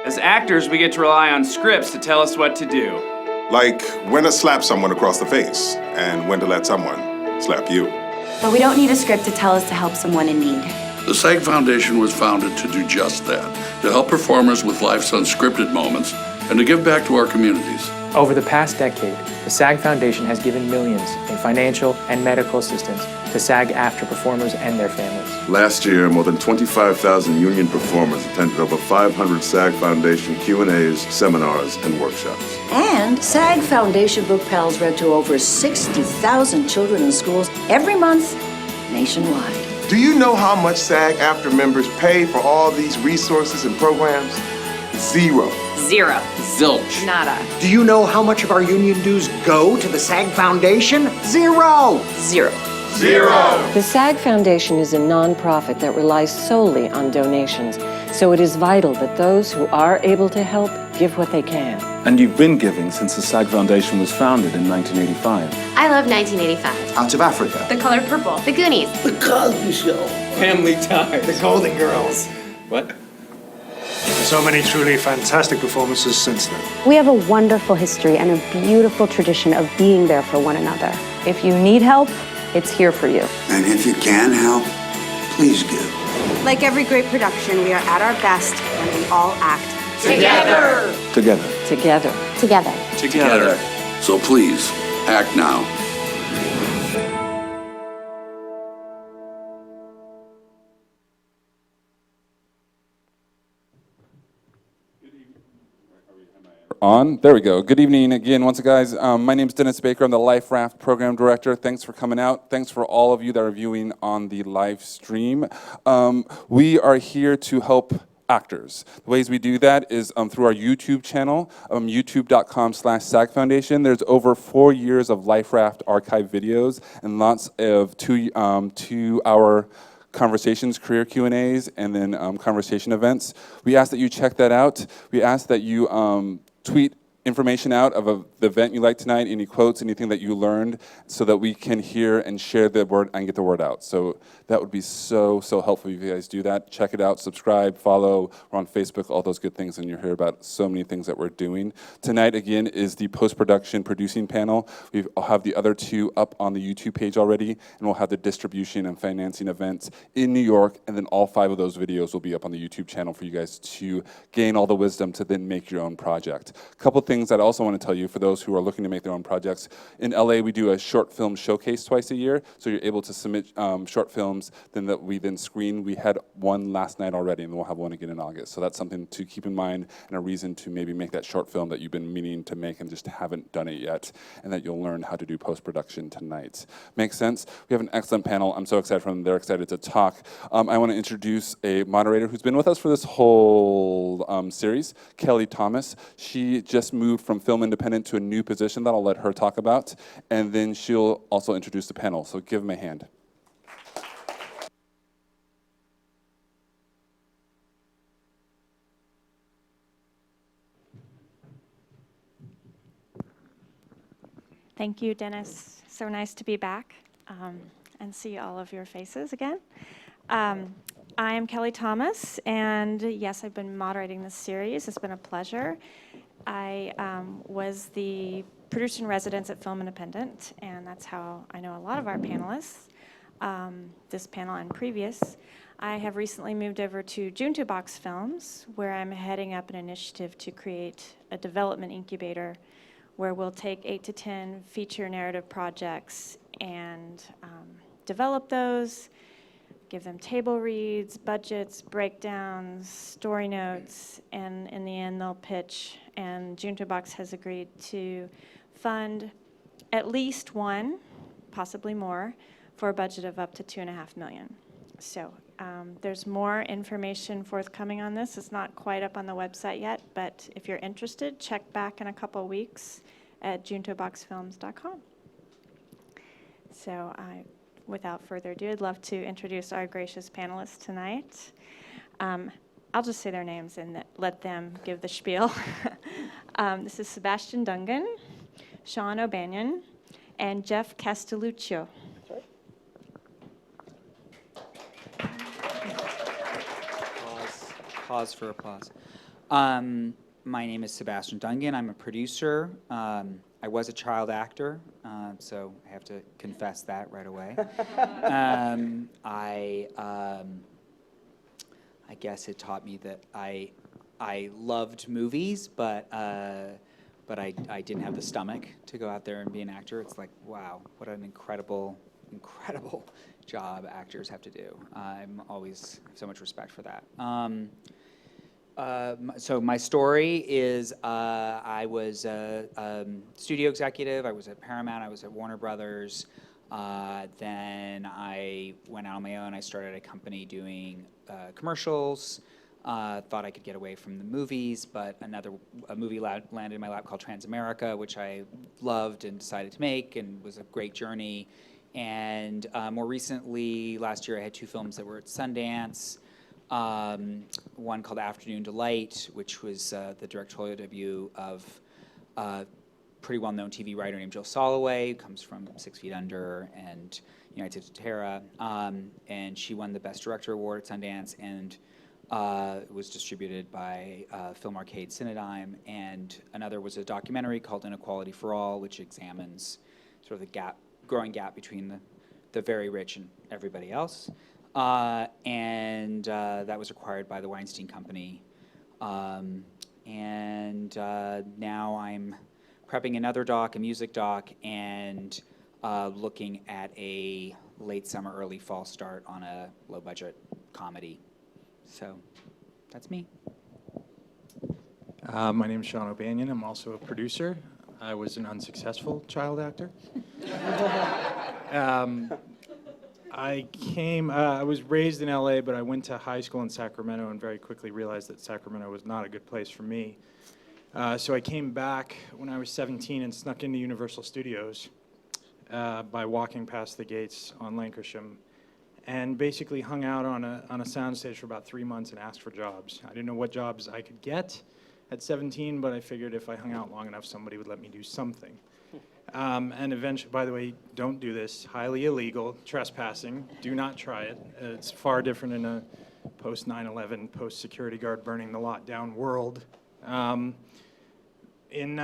As actors, we get to rely on scripts to tell us what to do. Like when to slap someone across the face and when to let someone slap you. But we don't need a script to tell us to help someone in need. The SAG Foundation was founded to do just that, to help performers with life's unscripted moments and to give back to our communities. Over the past decade, the SAG Foundation has given millions in financial and medical assistance to SAG-AFTRA performers and their families. Last year, more than 25,000 union performers attended over 500 SAG Foundation Q&As, seminars, and workshops. And SAG Foundation book pals read to over 60,000 children in schools every month nationwide. Do you know how much SAG-AFTRA members pay for all these resources and programs? Zero. Zero. Zilch. Nada. Do you know how much of our union dues go to the SAG Foundation? Zero! Zero. Zero. The SAG Foundation is a nonprofit that relies solely on donations, so it is vital that those who are able to help give what they can. And you've been giving since the SAG Foundation was founded in 1985. I love 1985. Out of Africa. The Color Purple. The Goonies. The Cosby Show. Family Ties. The Golden Girls. What? So many truly fantastic performances since then. We have a wonderful history and a beautiful tradition of being there for one another. If you need help, it's here for you. And if you can help, please give. Like every great production, we are at our best when we all act Together. Together. Together. Together. Together. So please, act now. On. There we go. Good evening again, once again, guys. My name is Dennis Baker. I'm the LifeRaft Program Director. Thanks for coming out. Thanks for all of you that are viewing on the live stream. We are here to help actors. The ways we do that is through our YouTube channel, youtube.com/SAG Foundation. There's over 4 years of LifeRaft archive videos and lots of two-hour conversations, career Q&As, and then conversation events. We ask that you check that out. We ask that you tweet information out of the event you like tonight, any quotes, anything that you learned, so that we can hear and share the word and get the word out. So that would be so helpful if you guys do that. Check it out, subscribe, follow. We're on Facebook, all those good things, and you'll hear about so many things that we're doing. Tonight, again, is the post-production producing panel. I'll have the other two up on the YouTube page already, and we'll have the distribution and financing events in New York, and then all 5 of those videos will be up on the YouTube channel for you guys to gain all the wisdom to then make your own project. A couple things that I also want to tell you for those who are looking to make their own projects. In LA, we do a short film showcase twice a year, so you're able to submit short films that we then screen. We had one last night already, and we'll have one again in August. So that's something to keep in mind and a reason to maybe make that short film that you've been meaning to make and just haven't done it yet, and that you'll learn how to do post-production tonight. Make sense? We have an excellent panel. I'm so excited for them. They're excited to talk. I want to introduce a moderator who's been with us for this whole series, Kelly Thomas. She just moved from Film Independent to a new position that I'll let her talk about, and then she'll also introduce the panel. So give them a hand. Thank you, Dennis. So nice to be back and see all of your faces again. I am Kelly Thomas, and yes, I've been moderating this series. It's been a pleasure. I was the producer in residence at Film Independent, and that's how I know a lot of our panelists, this panel and previous. I have recently moved over to Junto Box Films, where I'm heading up an initiative to create a development incubator where we'll take 8 to 10 feature narrative projects and develop those, give them table reads, budgets, breakdowns, story notes, and in the end they'll pitch. And Junto Box has agreed to fund at least one, possibly more, for a budget of up to $2.5 million. So there's more information forthcoming on this. It's not quite up on the website yet, but if you're interested, check back in a couple weeks at juntoboxfilms.com. So without further ado, I'd love to introduce our gracious panelists tonight. I'll just say their names and let them give the spiel. This is Sebastian Dungan, Shaun O'Banion, and Jeff Castelluccio. Pause for applause. My name is Sebastian Dungan. I'm a producer. I was a child actor, so I have to confess that right away. I guess it taught me that I loved movies, but I didn't have the stomach to go out there and be an actor. It's like, wow, what an incredible job actors have to do. I'm always have so much respect for that. So my story is I was a studio executive. I was at Paramount. I was at Warner Brothers. Then I went out on my own. I started a company doing commercials. Thought I could get away from the movies, but a movie landed in my lap called Transamerica, which I loved and decided to make, and was a great journey. And more recently, last year, I had 2 films that were at Sundance. One called Afternoon Delight, which was the directorial debut of a pretty well-known TV writer named Jill Soloway, who comes from 6 Feet Under and United to Terra. And she won the Best Director Award at Sundance, and it was distributed by Film Arcade Cinedigm. And another was a documentary called Inequality for All, which examines sort of the growing gap between the very rich and everybody else. And that was acquired by the Weinstein Company. And now I'm prepping another doc, a music doc, and looking at a late summer, early fall start on a low-budget comedy. So that's me. My name is Shaun O'Banion. I'm also a producer. I was an unsuccessful child actor. I was raised in LA, but I went to high school in Sacramento and very quickly realized that Sacramento was not a good place for me. So I came back when I was 17 and snuck into Universal Studios by walking past the gates on Lankershim, and basically hung out on a soundstage for about 3 months and asked for jobs. I didn't know what jobs I could get at 17, but I figured if I hung out long enough, somebody would let me do something. And eventually, by the way, don't do this. Highly illegal, trespassing. Do not try it. It's far different in a post-9/11, post-security guard burning the lot down world. In,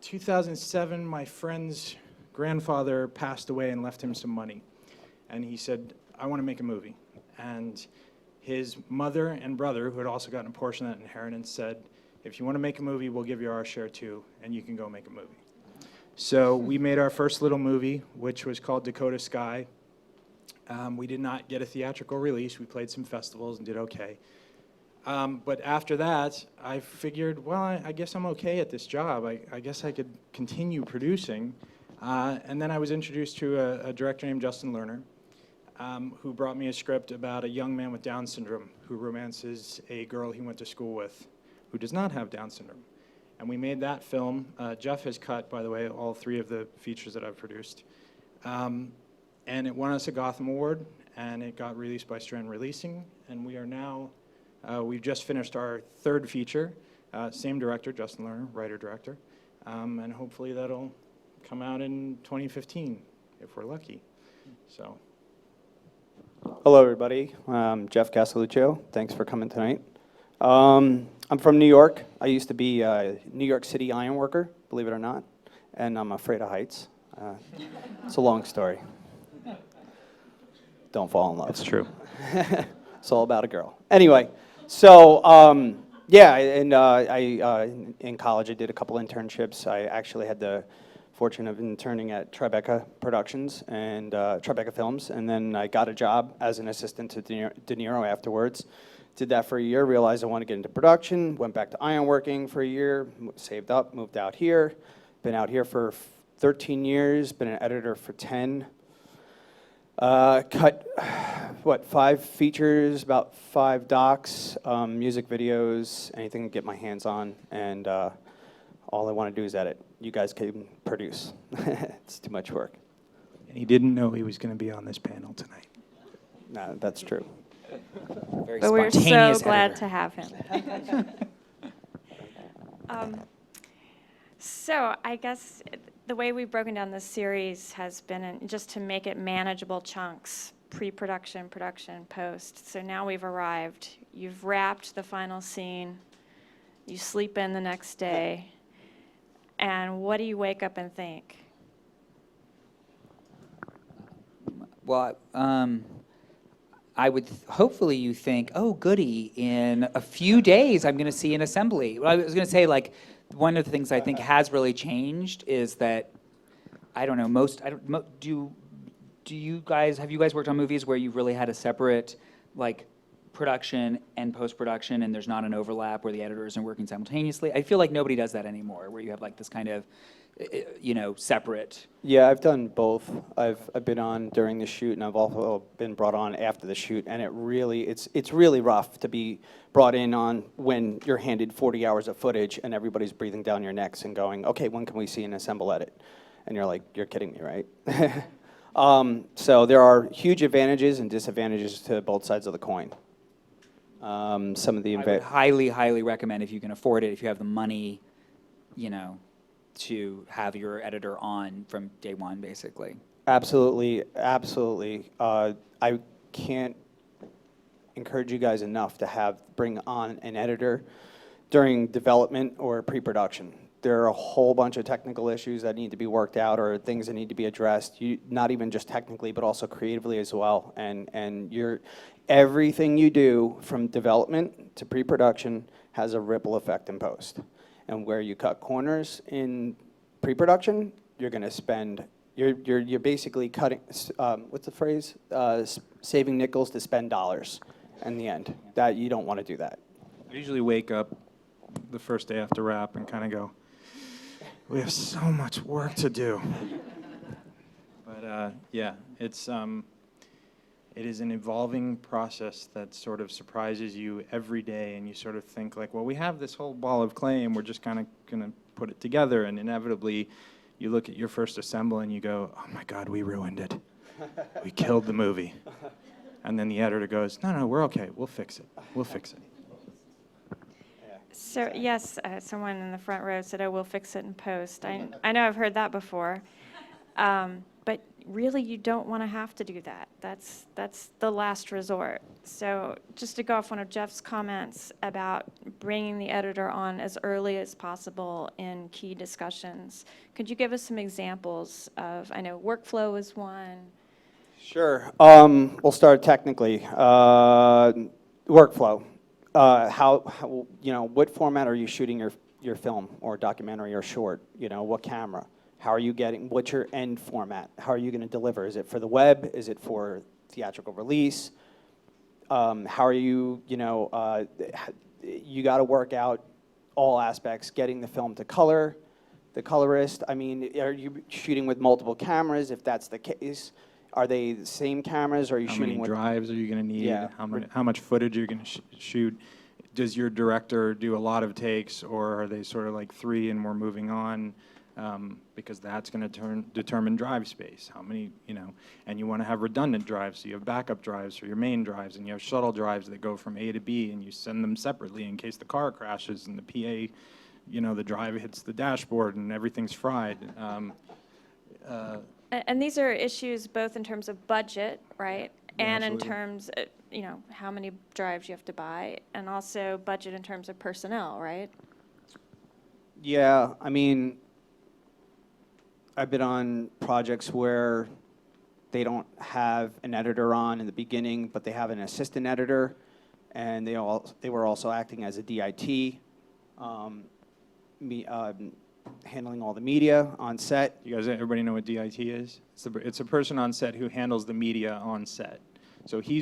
2007, my friend's grandfather passed away and left him some money. And he said, I want to make a movie. And his mother and brother, who had also gotten a portion of that inheritance, said, if you want to make a movie, we'll give you our share too, and you can go make a movie. So we made our first little movie, which was called Dakota Sky. We did not get a theatrical release. We played some festivals and did okay. But after that, I figured, well, I guess I'm okay at this job. I guess I could continue producing. And then I was introduced to a director named Justin Lerner, who brought me a script about a young man with Down syndrome who romances a girl he went to school with who does not have Down syndrome. And we made that film. Jeff has cut, by the way, all 3 of the features that I've produced. And it won us a Gotham Award, and it got released by Strand Releasing. And we are now, we've just finished our 3rd feature. Same director, Justin Lerner, writer-director. And hopefully that'll come out in 2015, if we're lucky. So. Hello, everybody. I'm Jeff Castelluccio. Thanks for coming tonight. I'm from New York. I used to be a New York City iron worker, believe it or not, and I'm afraid of heights. It's a long story. Don't fall in love. That's true. It's all about a girl. Anyway, so yeah, and in college I did a couple internships. I actually had the fortune of interning at Tribeca Productions and Tribeca Films, and then I got a job as an assistant to De Niro afterwards. Did that for a year, realized I wanted to get into production, went back to ironworking for a year, saved up, moved out here. Been out here for 13 years, been an editor for 10. Cut, 5 features, about 5 docs, music videos, anything to get my hands on, and all I want to do is edit. You guys can produce. It's too much work. And he didn't know he was going to be on this panel tonight. No, that's true. Very but we're so spontaneous glad editor. to have him. So I guess the way we've broken down this series has been just to make it manageable chunks, pre-production, production, post. So now we've arrived. You've wrapped the final scene. you sleep in the next day, and what do you wake up and think? Well, I would hopefully you think, oh, goody, in a few days I'm going to see an assembly. Well, I was going to say, like, one of the things I think has really changed is that, I don't know, do you guys, have you guys worked on movies where you've really had a separate, like, production and post-production, and there's not an overlap where the editors are working simultaneously? I feel like nobody does that anymore, where you have, like, this kind of, you know, separate. Yeah, I've done both. I've been on during the shoot, and I've also been brought on after the shoot, and it's really rough to be brought in on when you're handed 40 hours of footage and everybody's breathing down your necks and going, okay, when can we see an assemble edit? And you're like, you're kidding me, right? So there are huge advantages and disadvantages to both sides of the coin. Some of the I would highly, highly recommend, if you can afford it, if you have the money, you know, to have your editor on from day one, basically. Absolutely, absolutely. I can't encourage you guys enough to bring on an editor during development or pre-production. There are a whole bunch of technical issues that need to be worked out, or things that need to be addressed. Not even just technically, but also creatively as well. And everything you do from development to pre-production has a ripple effect in post. And where you cut corners in pre-production, you're going to spend. You're basically cutting. What's the phrase? Saving nickels to spend dollars. In the end, that you don't want to do that. I usually wake up the first day after wrap and kind of go, we have so much work to do. But yeah, it is an evolving process that sort of surprises you every day, and you sort of think like, well, we have this whole ball of clay, and we're just kind of going to put it together, and inevitably, you look at your first assemble and you go, oh my God, we ruined it. We killed the movie. And then the editor goes, no, we're okay. We'll fix it. We'll fix it. So yes, someone in the front row said, oh, we'll fix it in post. I know I've heard that before. But really, you don't want to have to do that. That's the last resort. So just to go off one of Jeff's comments about bringing the editor on as early as possible in key discussions, could you give us some examples of, I know workflow is one. Sure. We'll start technically. Workflow. How what format are you shooting your film or documentary or short? What camera? How are you what's your end format? How are you going to deliver? Is it for the web? Is it for theatrical release? How are you, you got to work out all aspects, getting the film to color, the colorist. I mean, are you shooting with multiple cameras? If that's the case, are they the same cameras? Or are you shooting with... How many drives are you going to need? Yeah. How much footage are you going to shoot? Does your director do a lot of takes, or are they sort of like 3 and we're moving on? Because that's going to determine drive space. How many, and you want to have redundant drives, so you have backup drives for your main drives, and you have shuttle drives that go from A to B, and you send them separately in case the car crashes and the PA, the drive hits the dashboard and everything's fried. And these are issues both in terms of budget, right? Yeah, and absolutely. in terms of, how many drives you have to buy, and also budget in terms of personnel, right? Yeah, I mean, I've been on projects where they don't have an editor on in the beginning, but they have an assistant editor, and they were also acting as a DIT, handling all the media on set. You guys, everybody know what DIT is? It's a person on set who handles the media on set. So he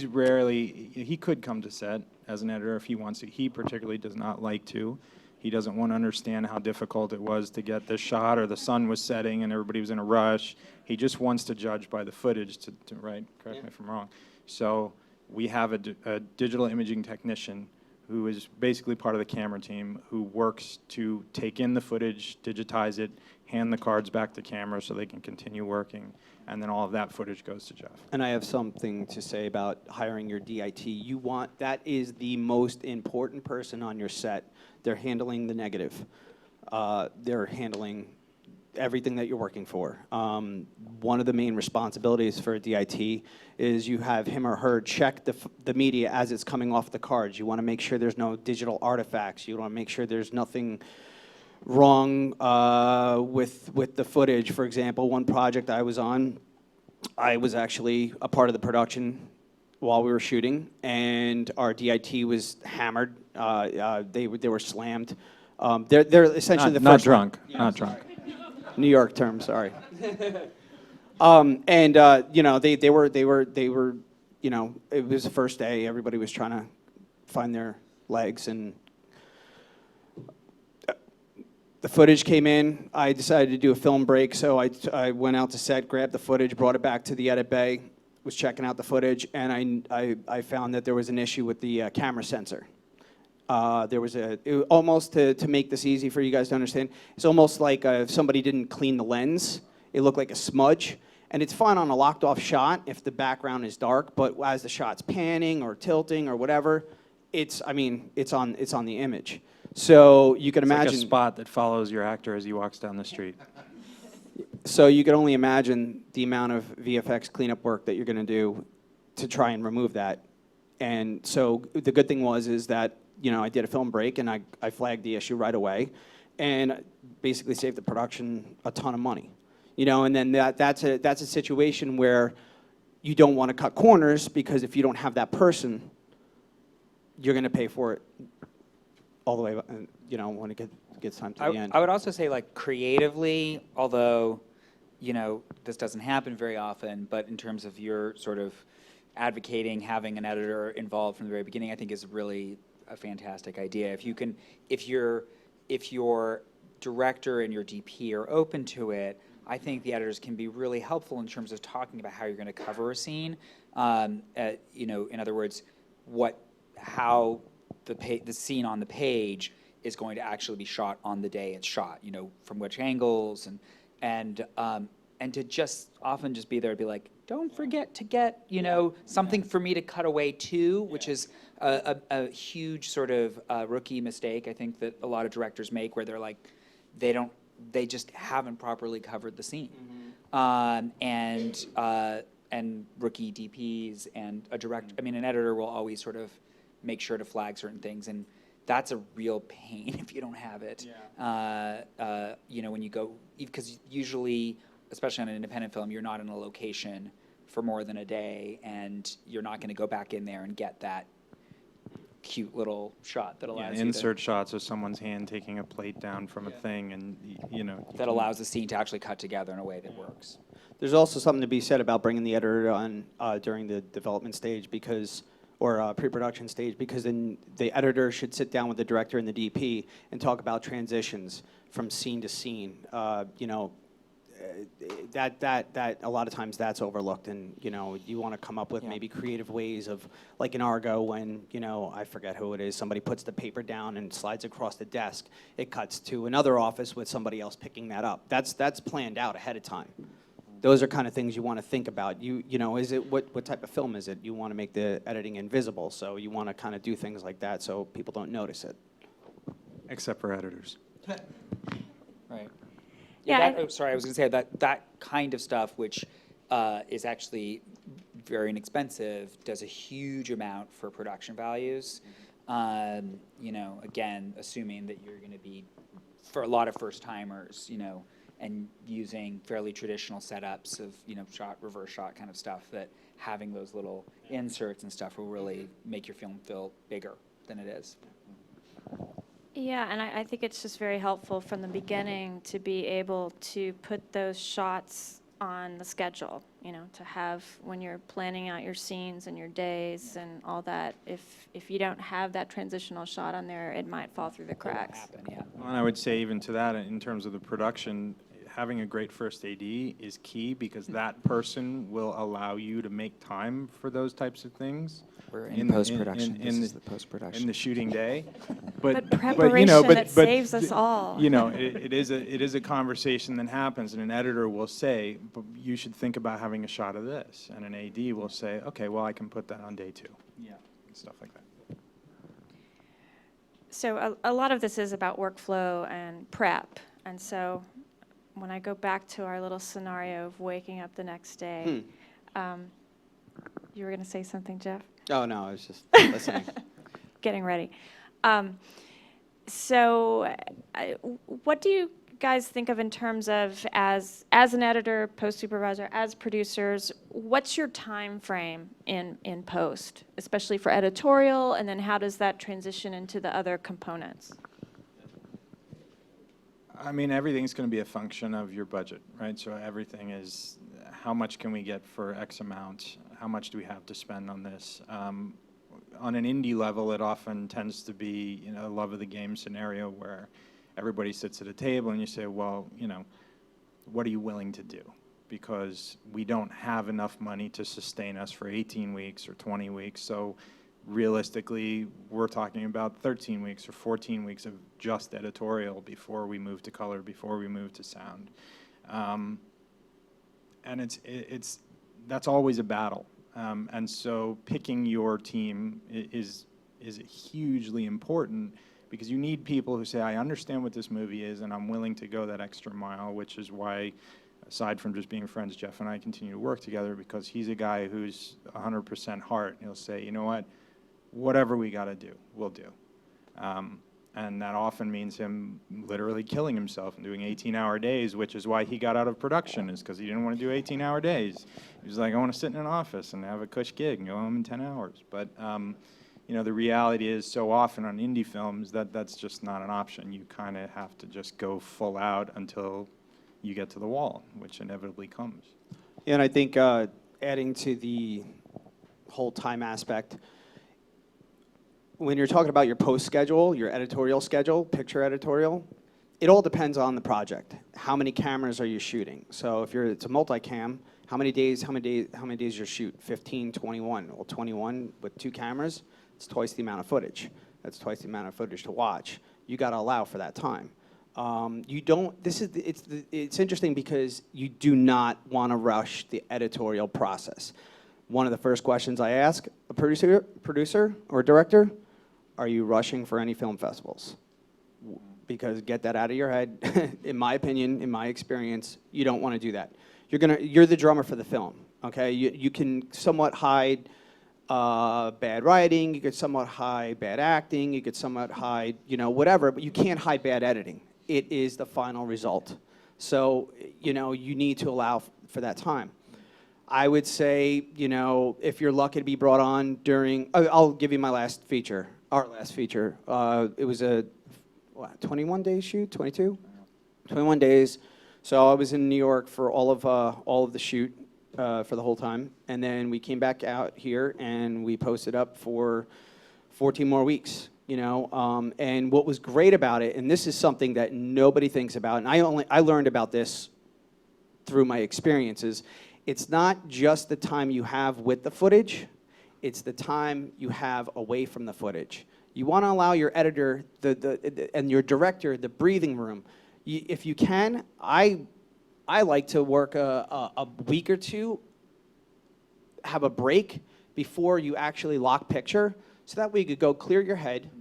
could come to set as an editor if he wants to. He particularly does not like to. He doesn't want to understand how difficult it was to get this shot, or the sun was setting and everybody was in a rush. He just wants to judge by the footage, right? Correct me if I'm wrong. So we have a digital imaging technician who is basically part of the camera team, who works to take in the footage, digitize it, hand the cards back to camera so they can continue working, and then all of that footage goes to Jeff. And I have something to say about hiring your DIT. That is the most important person on your set. They're handling the negative. They're handling everything that you're working for. One of the main responsibilities for a DIT is you have him or her check the media as it's coming off the cards. You want to make sure there's no digital artifacts. You want to make sure there's nothing wrong with the footage. For example, one project I was on, I was actually a part of the production while we were shooting, and our DIT was hammered. They were slammed. They're essentially the not first drunk, one. not drunk. New York term, sorry. You know, they were, you know, it was the first day. Everybody was trying to find their legs, and the footage came in. I decided to do a film break, so I went out to set, grabbed the footage, brought it back to the edit bay, was checking out the footage, and I found that there was an issue with the camera sensor. There was almost to make this easy for you guys to understand, it's almost like if somebody didn't clean the lens. It looked like a smudge. And it's fine on a locked off shot if the background is dark, but as the shot's panning or tilting or whatever, it's on the image. So you can imagine. It's like a spot that follows your actor as he walks down the street. So you can only imagine the amount of VFX cleanup work that you're going to do to try and remove that. And so the good thing is that, you know, I did a film break and I flagged the issue right away, and basically saved the production a ton of money. You know, and then that's a situation where you don't want to cut corners, because if you don't have that person, you're going to pay for it all the way, you know, when it gets time to the end. I would also say, like, creatively, although, you know, this doesn't happen very often, but in terms of your sort of advocating having an editor involved from the very beginning, I think is really a fantastic idea. If your director and your DP are open to it, I think the editors can be really helpful in terms of talking about how you're going to cover a scene. You know, in other words, how the scene on the page is going to actually be shot on the day it's shot. You know, from which angles, and to just often just be there and be like, don't forget to get, you know, something for me to cut away to, which is a huge sort of rookie mistake I think that a lot of directors make, where they're like, they just haven't properly covered the scene. And rookie DPs and a director, I mean, an editor will always sort of make sure to flag certain things, and that's a real pain if you don't have it. You know, when you go, because usually, especially on an independent film, you're not in a location for more than a day, and you're not going to go back in there and get that cute little shot that allows you insert shots of someone's hand taking a plate down from a thing, and you know, that allows the scene to actually cut together in a way that works. There's also something to be said about bringing the editor on during the development stage, or pre-production stage, because then the editor should sit down with the director and the DP and talk about transitions from scene to scene. You know, that a lot of times that's overlooked, and you know, you want to come up with maybe creative ways of, like in Argo, when, you know, I forget who it is, somebody puts the paper down and slides across the desk, it cuts to another office with somebody else picking that up. That's planned out ahead of time. Those are kind of things you want to think about. You know, is it what type of film is it? You want to make the editing invisible, so you want to kind of do things like that so people don't notice it. Except for editors. Right. Yeah. Sorry, I was going to say that kind of stuff, which is actually very inexpensive, does a huge amount for production values. You know, again, assuming that you're going to be, for a lot of first timers, you know, and using fairly traditional setups of, you know, reverse shot kind of stuff, that having those little inserts and stuff will really make your film feel bigger than it is. Yeah, and I think it's just very helpful from the beginning to be able to put those shots on the schedule, you know, to have when you're planning out your scenes and your days and all that. If you don't have that transitional shot on there, it might fall through the cracks. Well, and I would say even to that, in terms of the production, having a great first AD is key, because that person will allow you to make time for those types of things. We're in post-production. This is the post-production. In the shooting day. But preparation, it saves us all. You know, it is a conversation that happens, and an editor will say, but you should think about having a shot of this. And an AD will say, okay, well, I can put that on day 2. Yeah. And stuff like that. So a lot of this is about workflow and prep. And so when I go back to our little scenario of waking up the next day, you were going to say something, Jeff? Oh, no, I was just listening. Getting ready. So what do you guys think of in terms of as an editor, post-supervisor, as producers, what's your time frame in post, especially for editorial, and then how does that transition into the other components? I mean, everything's going to be a function of your budget, right? So everything is how much can we get for X amount? How much do we have to spend on this? On an indie level, it often tends to be, you know, a love of the game scenario where everybody sits at a table and you say, well, you know, what are you willing to do? Because we don't have enough money to sustain us for 18 weeks or 20 weeks. So realistically, we're talking about 13 weeks or 14 weeks of just editorial before we move to color, before we move to sound. And that's always a battle. And so picking your team is hugely important, because you need people who say, I understand what this movie is and I'm willing to go that extra mile, which is why, aside from just being friends, Jeff and I continue to work together, because he's a guy who's 100% heart. He'll say, you know what, whatever we got to do, we'll do. And that often means him literally killing himself and doing 18-hour days, which is why he got out of production, is because he didn't want to do 18-hour days. He was like, I want to sit in an office and have a cush gig and go home in 10 hours. But you know, the reality is so often on indie films that's just not an option. You kind of have to just go full out until you get to the wall, which inevitably comes. Yeah, and I think adding to the whole time aspect, when you're talking about your post schedule, your editorial schedule, picture editorial, it all depends on the project. How many cameras are you shooting? So if it's a multicam, how many days you shoot? 15, 21. Well, 21 with 2 cameras, it's twice the amount of footage. That's twice the amount of footage to watch. You got to allow for that time. You don't. It's interesting because you do not want to rush the editorial process. One of the first questions I ask a producer or director: are you rushing for any film festivals? Because get that out of your head. In my opinion, in my experience, you don't want to do that. You're the drummer for the film. Okay, you can somewhat hide bad writing. You could somewhat hide bad acting. You could somewhat hide, you know, whatever. But you can't hide bad editing. It is the final result. So, you know, you need to allow for that time. I would say, you know, if you're lucky to be brought on during, I'll give you my last feature, our last feature. It was a 21-day shoot, 22? 21 days. So I was in New York for all of the shoot for the whole time. And then we came back out here and we posted up for 14 more weeks. You know, and what was great about it, and this is something that nobody thinks about, and I learned about this through my experiences. It's not just the time you have with the footage, it's the time you have away from the footage. You want to allow your editor and your director the breathing room. If you can, I like to work a week or two, have a break before you actually lock picture, so that way you could go clear your head,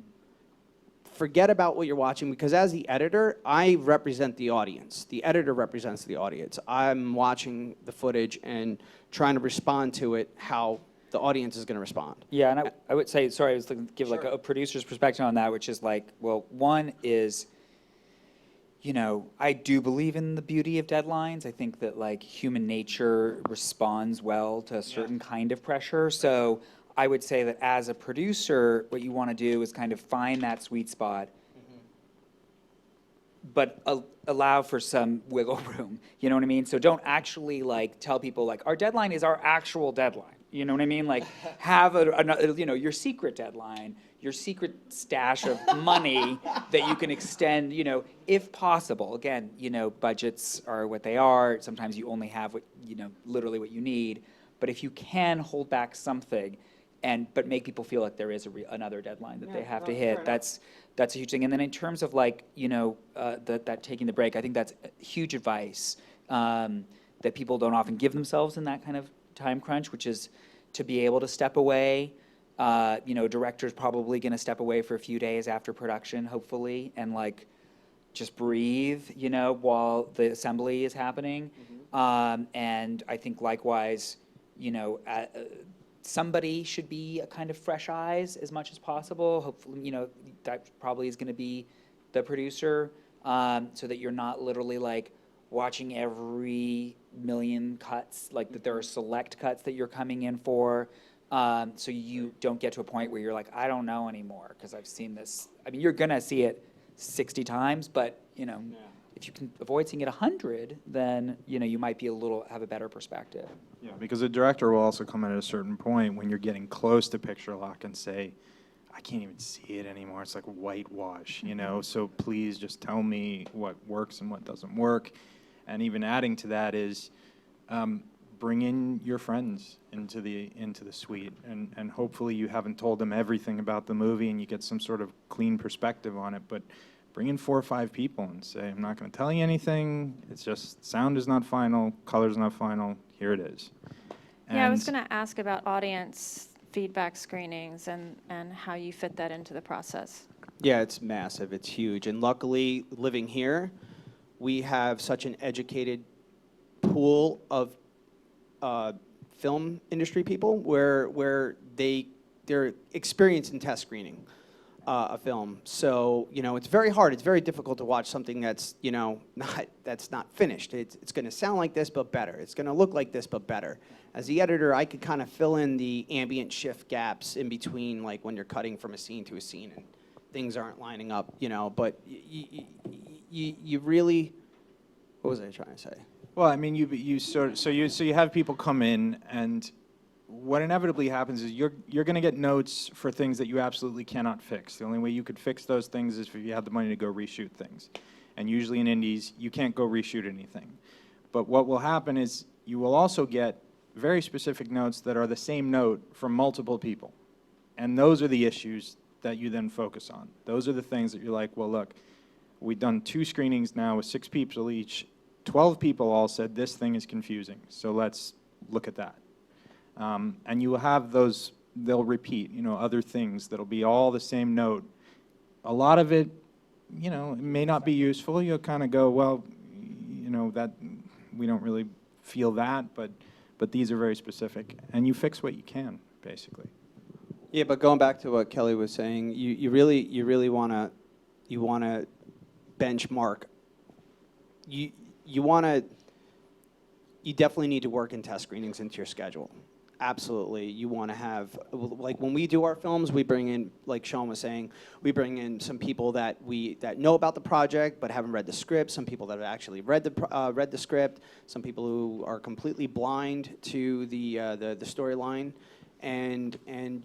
forget about what you're watching, because as the editor, I represent the audience. The editor represents the audience. I'm watching the footage and trying to respond to it how the audience is going to respond. Yeah, and I would say, sorry, I was looking to give like a producer's perspective on that, which is like, well, one is, you know, I do believe in the beauty of deadlines. I think that like human nature responds well to a certain kind of pressure. So I would say that as a producer, what you want to do is kind of find that sweet spot, but allow for some wiggle room. You know what I mean? So don't actually like tell people like our deadline is our actual deadline. You know what I mean? Like have you know, your secret deadline, your secret stash of money that you can extend, you know, if possible. Again, you know, budgets are what they are. Sometimes you only have what, you know, literally what you need. But if you can hold back something, but make people feel like there is another deadline that they have to hit. That's a huge thing. And then in terms of like, you know, that taking the break, I think that's huge advice that people don't often give themselves in that kind of time crunch, which is to be able to step away. You know, director's probably going to step away for a few days after production, hopefully, and like just breathe, while the assembly is happening. And I think likewise, somebody should be a kind of fresh eyes as much as possible. Hopefully, that probably is going to be the producer, so that you're not literally like watching every million cuts, like that there are select cuts that you're coming in for. So you don't get to a point where you're like, I don't know anymore because I've seen this. I mean, you're going to see it 60 times, but, if you can avoid seeing it 100, then, you might be have a better perspective. Yeah, because the director will also come in at a certain point when you're getting close to picture lock and say, I can't even see it anymore. It's like whitewash, so please just tell me what works and what doesn't work. And even adding to that is bring in your friends into the suite, and hopefully you haven't told them everything about the movie and you get some sort of clean perspective on it, but bring in 4 or 5 people and say, I'm not going to tell you anything. It's just sound is not final, color's not final. Here it is. Yeah, I was going to ask about audience feedback screenings and how you fit that into the process. Yeah, it's massive. It's huge. And luckily, living here, we have such an educated pool of film industry people where they're experienced in test screening a film. So, it's very hard. It's very difficult to watch something that's, that's not finished. It's going to sound like this, but better. It's going to look like this, but better. As the editor, I could kind of fill in the ambient shift gaps in between, like when you're cutting from a scene to a scene and things aren't lining up, but you really, what was I trying to say? Well, I mean, you have people come in, and what inevitably happens is you're going to get notes for things that you absolutely cannot fix. The only way you could fix those things is if you had the money to go reshoot things. And usually in indies, you can't go reshoot anything. But what will happen is you will also get very specific notes that are the same note from multiple people. And those are the issues that you then focus on. Those are the things that you're like, well, look, we've done 2 screenings now with 6 people each. 12 people all said this thing is confusing, so let's look at that. And you will have those, they'll repeat, other things that'll be all the same note. A lot of it, it may not be useful. You'll kind of go, well, that we don't really feel that, but these are very specific. And you fix what you can, basically. Yeah, but going back to what Kelly was saying, you really want to benchmark. You definitely need to work in test screenings into your schedule. Absolutely. You want to have, like when we do our films, we bring in, like Shaun was saying, we bring in some people that know about the project but haven't read the script, some people that have actually read the script, some people who are completely blind to the storyline, and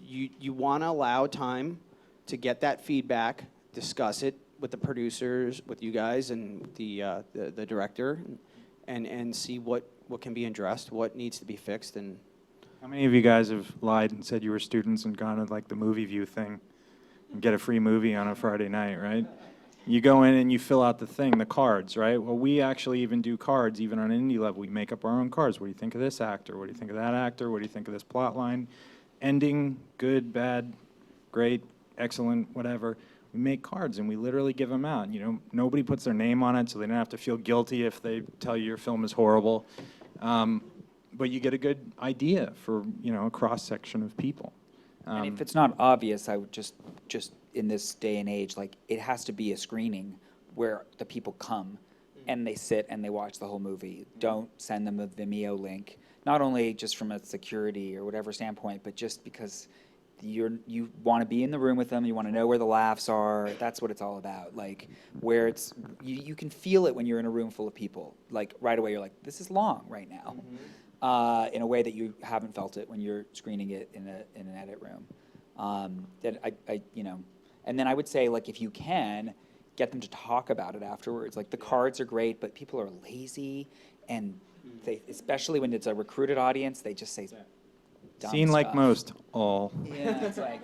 you want to allow time to get that feedback, discuss it with the producers, with you guys, and the director, and see what can be addressed, what needs to be fixed. And how many of you guys have lied and said you were students and gone to like the movie view thing and get a free movie on a Friday night, right? You go in and you fill out the cards, right? Well, we actually even do cards, even on an indie level. We make up our own cards. What do you think of this actor? What do you think of that actor? What do you think of this plot line? Ending, good, bad, great, excellent, whatever. We make cards and we literally give them out. Nobody puts their name on it, so they don't have to feel guilty if they tell you your film is horrible. But you get a good idea for a cross section of people. And if it's not obvious, I would just in this day and age, like it has to be a screening where the people come and they sit and they watch the whole movie. Don't send them a Vimeo link, not only just from a security or whatever standpoint, but just because you want to be in the room with them, you want to know where the laughs are. That's what it's all about. Like where it's you can feel it when you're in a room full of people. Like right away, you're like, this is long right now. In a way that you haven't felt it when you're screening it in an edit room. And then I would say, like, if you can, get them to talk about it afterwards. Like, the cards are great, but people are lazy, and they, especially when it's a recruited audience, they just say dumb Seen stuff. like most, all. Yeah, it's like...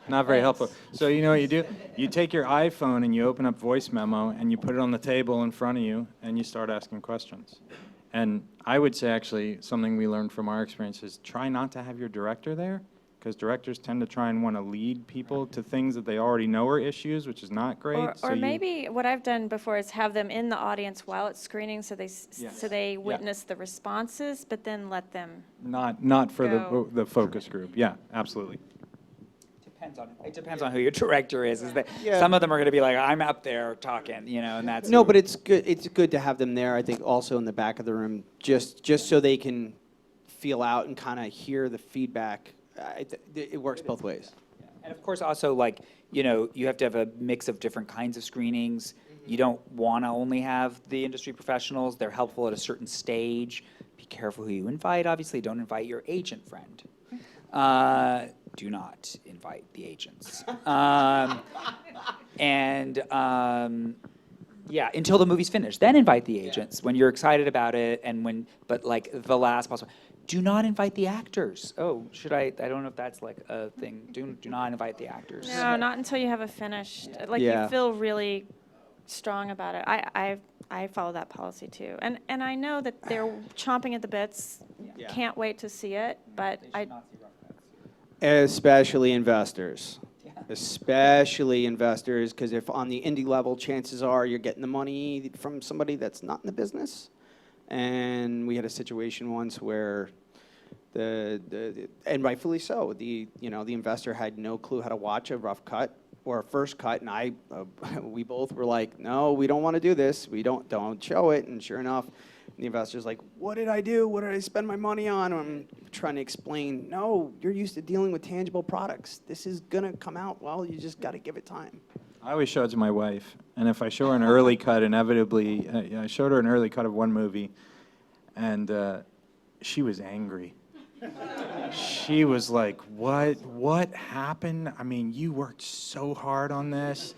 Not very helpful. So you know what you do? You take your iPhone and you open up voice memo, and you put it on the table in front of you, and you start asking questions. And I would say, actually, something we learned from our experience is try not to have your director there, because directors tend to try and want to lead people to things that they already know are issues, which is not great. Or maybe what I've done before is have them in the audience while it's screening, so they witness the responses, but then let them not for the focus group. Yeah, absolutely. It depends on who your director is. That some of them are going to be like, I'm up there talking, and that's no. But it's good. It's good to have them there. I think also in the back of the room, just so they can feel out and kind of hear the feedback. It works both ways. Yeah. And of course, also you have to have a mix of different kinds of screenings. You don't want to only have the industry professionals. They're helpful at a certain stage. Be careful who you invite. Obviously, don't invite your agent friend. Do not invite the agents. Until the movie's finished. Then invite the agents when you're excited about it but the last possible. Do not invite the actors. Oh, should I? I don't know if that's like a thing. Do not invite the actors. No, not until you have a finished. You feel really strong about it. I follow that policy too, and I know that they're chomping at the bits. Can't wait to see it, but Especially investors. Especially investors, because if on the indie level, chances are you're getting the money from somebody that's not in the business. And we had a situation once where and rightfully so, the investor had no clue how to watch a rough cut or a first cut, and we both were like, no, we don't want to do this. We don't show it. And sure enough, the investor's like, what did I do? What did I spend my money on? I'm trying to explain, no, you're used to dealing with tangible products. This is going to come out. Well, you just got to give it time. I always show it to my wife, and if I show her an early cut, inevitably, I showed her an early cut of one movie, and she was angry. She was like, what happened? I mean, you worked so hard on this.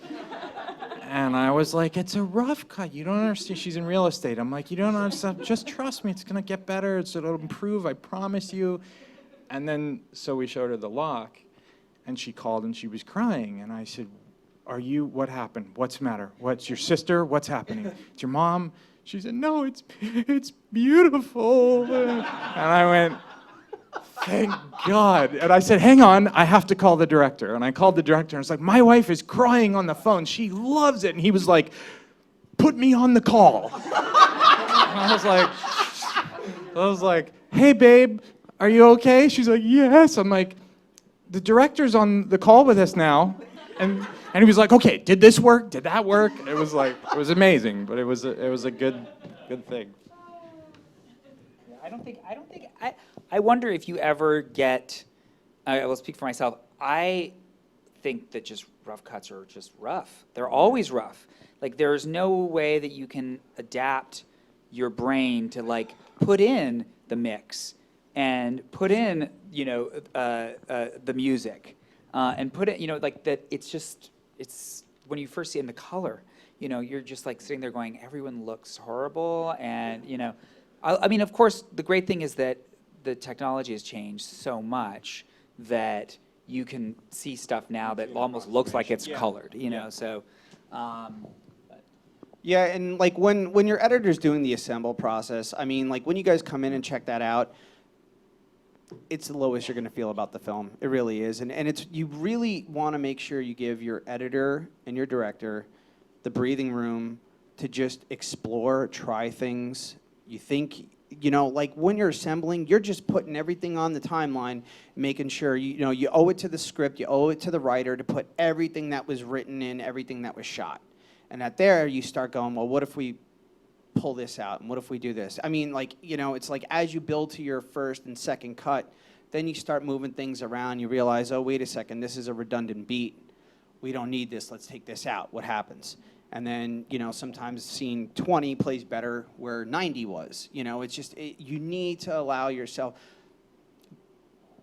And I was like, it's a rough cut. You don't understand. She's in real estate. I'm like, you don't understand. Just trust me. It's going to get better. It'll improve. I promise you. And then, so we showed her the lock, and she called, and she was crying. And I said, what happened? What's the matter? What's your sister? What's happening? It's your mom? She said, no, it's beautiful. And I went, thank God. And I said, hang on, I have to call the director. And I called the director, and it's like, my wife is crying on the phone. She loves it. And he was like, put me on the call. And I was like, hey, babe, are you okay? She's like, yes. I'm like, the director's on the call with us now. And he was like, okay, did this work? Did that work? It was amazing, but it was a good thing. I wonder if you ever get, I will speak for myself, I think that just rough cuts are just rough. They're always rough. Like, there's no way that you can adapt your brain to put in the mix and put in, the music and put it, that it's when you first see it in the color, you're just sitting there going, everyone looks horrible. And, I mean, of course, the great thing is that the technology has changed so much that you can see stuff now that almost looks like it's colored, so. Yeah, and when your editor's doing the assemble process, I mean, when you guys come in and check that out, it's the lowest you're going to feel about the film. It really is. And you really want to make sure you give your editor and your director the breathing room to just explore, try things. You think, when you're assembling, you're just putting everything on the timeline, making sure, you owe it to the script, you owe it to the writer to put everything that was written in, everything that was shot. And there, you start going, well, what if we pull this out, and what if we do this? I mean, it's as you build to your first and second cut, then you start moving things around. You realize, oh, wait a second, this is a redundant beat. We don't need this. Let's take this out. What happens? And then, sometimes scene 20 plays better where 90 was. It's just, you need to allow yourself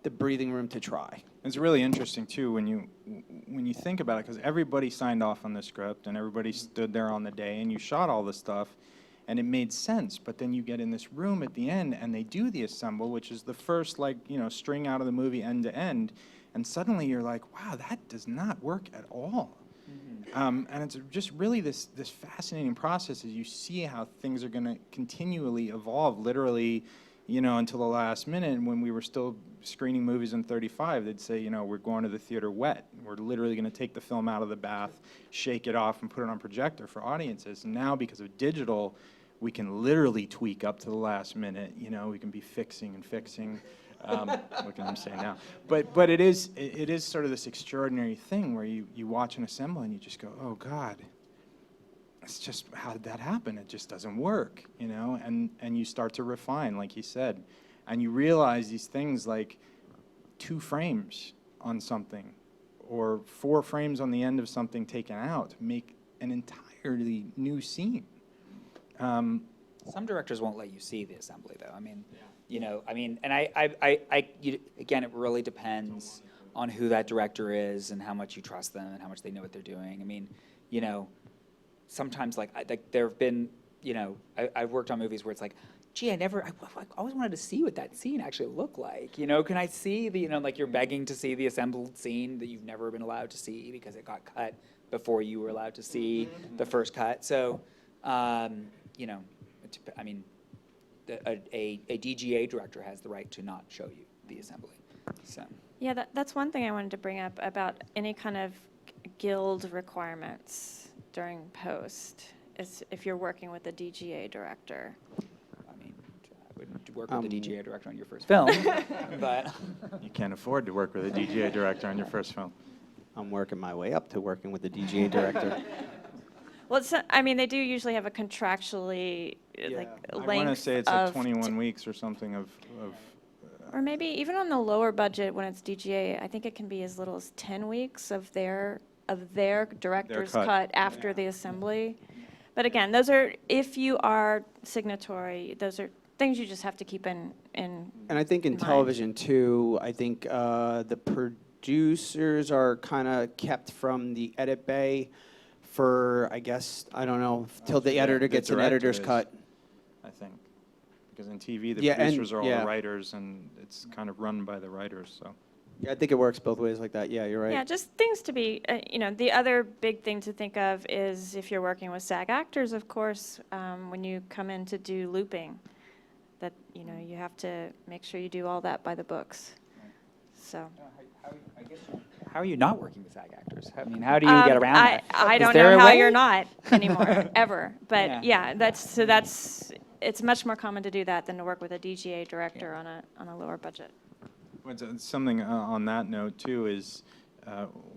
the breathing room to try. It's really interesting, too, when you think about it, because everybody signed off on the script, and everybody stood there on the day, and you shot all this stuff, and it made sense. But then you get in this room at the end, and they do the assemble, which is the first, string out of the movie end to end, and suddenly you're like, wow, that does not work at all. And it's just really this fascinating process as you see how things are going to continually evolve. Literally, until the last minute. And when we were still screening movies in 35, they'd say, we're going to the theater wet. We're literally going to take the film out of the bath, shake it off, and put it on projector for audiences. And now, because of digital, we can literally tweak up to the last minute. We can be fixing and fixing. What can I say now? But it is sort of this extraordinary thing where you watch an assemble and you just go, oh God, it's just, how did that happen? It just doesn't work, and you start to refine, like he said, and you realize these things like 2 frames on something or 4 frames on the end of something taken out make an entirely new scene. Some directors won't let you see the assembly, though. Again, it really depends on who that director is and how much you trust them and how much they know what they're doing. Sometimes there have been, I've worked on movies where it's like, gee, I always wanted to see what that scene actually looked like. Can I see the, you're begging to see the assembled scene that you've never been allowed to see because it got cut before you were allowed to see the first cut. So, a DGA director has the right to not show you the assembly. So. Yeah, that's one thing I wanted to bring up about any kind of guild requirements during post, is if you're working with a DGA director. I wouldn't work with a DGA director on your first film, but... You can't afford to work with a DGA director on your first film. I'm working my way up to working with a DGA director. Well, they do usually have a contractually length. I want to say it's like 21 weeks or something of. Or maybe even on the lower budget when it's DGA, I think it can be as little as 10 weeks of their director's cut after the assembly. But again, those are, if you are signatory, those are things you just have to keep in. And I think in television too, I think the producers are kind of kept from the edit bay for, I guess, I don't know, till the editor gets an editor's cut. I think. Because in TV, the producers are all the writers, and it's kind of run by the writers, so. Yeah, I think it works both ways like that. Yeah, you're right. Yeah, just things to be, the other big thing to think of is if you're working with SAG actors, of course, when you come in to do looping, that, you have to make sure you do all that by the books. So. How are you not working with SAG actors? How do you get around that? I don't know how you're not anymore, ever. But it's much more common to do that than to work with a DGA director on a lower budget. Something on that note too is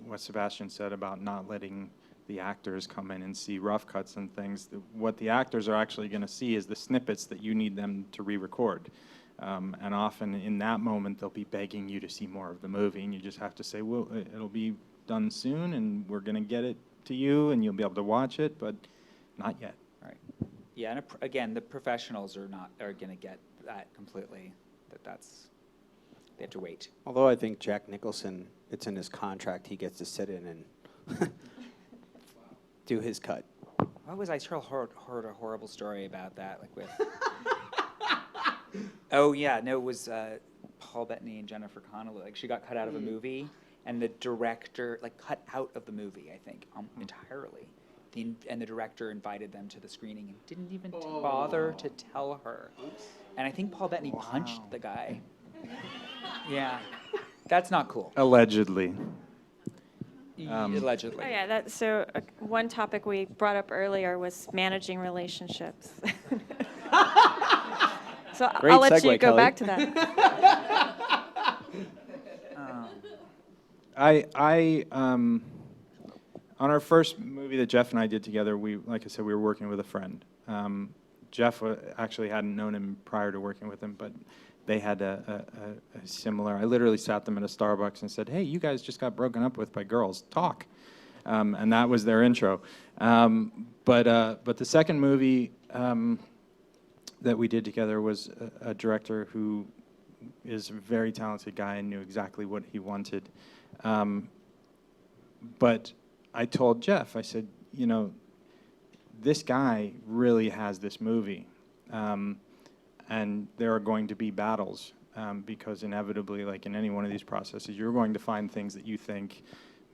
what Sebastian said about not letting the actors come in and see rough cuts and things. What the actors are actually going to see is the snippets that you need them to re-record. And often in that moment, they'll be begging you to see more of the movie, and you just have to say, well, it'll be done soon, and we're going to get it to you, and you'll be able to watch it, but not yet. Right. Yeah, and again, the professionals are going to get that completely. They have to wait. Although I think Jack Nicholson, it's in his contract, he gets to sit in and do his cut. What was I heard a horrible story about that, with. Oh yeah, no, it was Paul Bettany and Jennifer Connelly. She got cut out of a movie, and the director cut out of the movie, I think, entirely. And the director invited them to the screening and didn't even bother to tell her. And I think Paul Bettany punched the guy. Yeah, that's not cool. Allegedly. Allegedly. Oh yeah, one topic we brought up earlier was managing relationships. So Great I'll let segue, you go Kelly. back to that. On our first movie that Jeff and I did together, like I said, we were working with a friend. Jeff actually hadn't known him prior to working with him, but they had a similar. I literally sat them at a Starbucks and said, "Hey, you guys just got broken up with by girls. Talk," and that was their intro. But the second movie that we did together was a director who is a very talented guy and knew exactly what he wanted. But I told Jeff, I said, this guy really has this movie. And there are going to be battles because inevitably, like in any one of these processes, you're going to find things that you think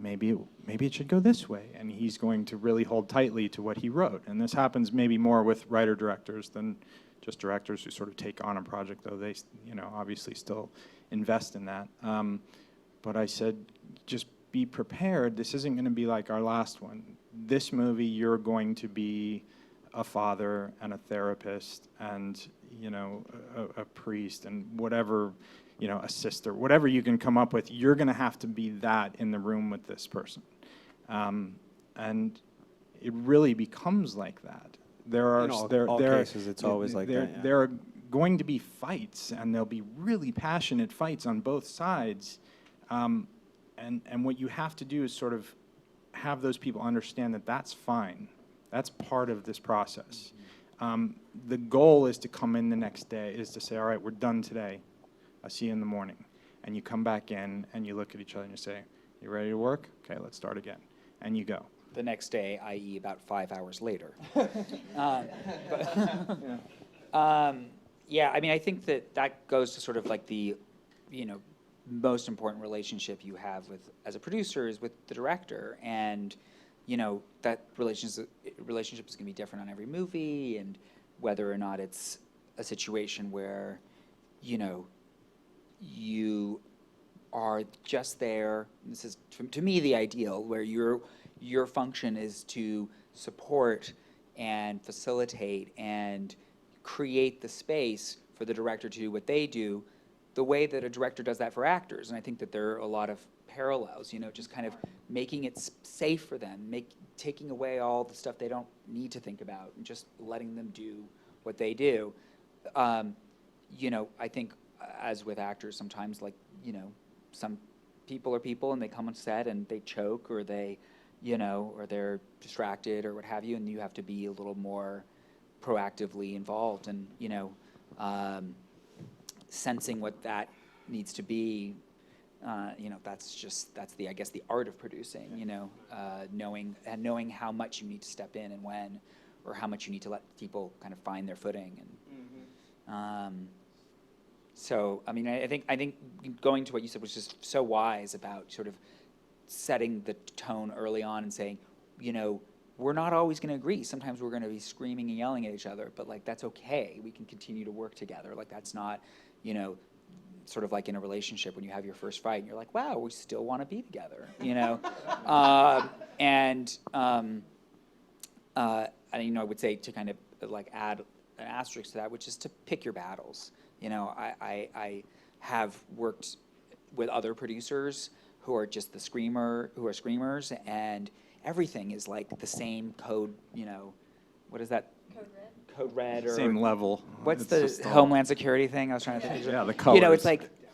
maybe it should go this way, and he's going to really hold tightly to what he wrote. And this happens maybe more with writer-directors than just directors who sort of take on a project, though they, obviously still invest in that. But I said, just be prepared. This isn't going to be like our last one. This movie, you're going to be a father and a therapist and, a priest and whatever, a sister, whatever you can come up with, you're going to have to be that in the room with this person. And it really becomes like that. There are In all cases, it's always like that, yeah. There are going to be fights, and there'll be really passionate fights on both sides. And what you have to do is sort of have those people understand that that's fine. That's part of this process. The goal is to come in the next day, is to say, all right, we're done today. I'll see you in the morning. And you come back in, and you look at each other, and you say, you ready to work? Okay, let's start again. And you go. The next day, i.e. about 5 hours later. Yeah, I mean, I think that goes to sort of like the, most important relationship you have as a producer is with the director. And, that relationship is going to be different on every movie, and whether or not it's a situation where, you are just there. This is, to me, the ideal, where your function is to support and facilitate and create the space for the director to do what they do, the way that a director does that for actors. And I think that there are a lot of parallels, just kind of making it safe for them, taking away all the stuff they don't need to think about and just letting them do what they do. I think as with actors, sometimes some people are people and they come on set and they choke or they, or they're distracted or what have you, and you have to be a little more proactively involved and, sensing what that needs to be. That's the, I guess, the art of producing, knowing how much you need to step in and when, or how much you need to let people kind of find their footing. And so, I mean, I think going to what you said was just so wise about sort of setting the tone early on and saying, we're not always going to agree. Sometimes we're going to be screaming and yelling at each other, but that's okay. We can continue to work together. That's not, sort of like in a relationship when you have your first fight and you're like, wow, we still want to be together, I would say to kind of add an asterisk to that, which is to pick your battles. I have worked with other producers who are just screamers, and everything is the same code, what is that? Code red or same level. What's the Homeland Security thing? I was trying to think. Yeah, the colors.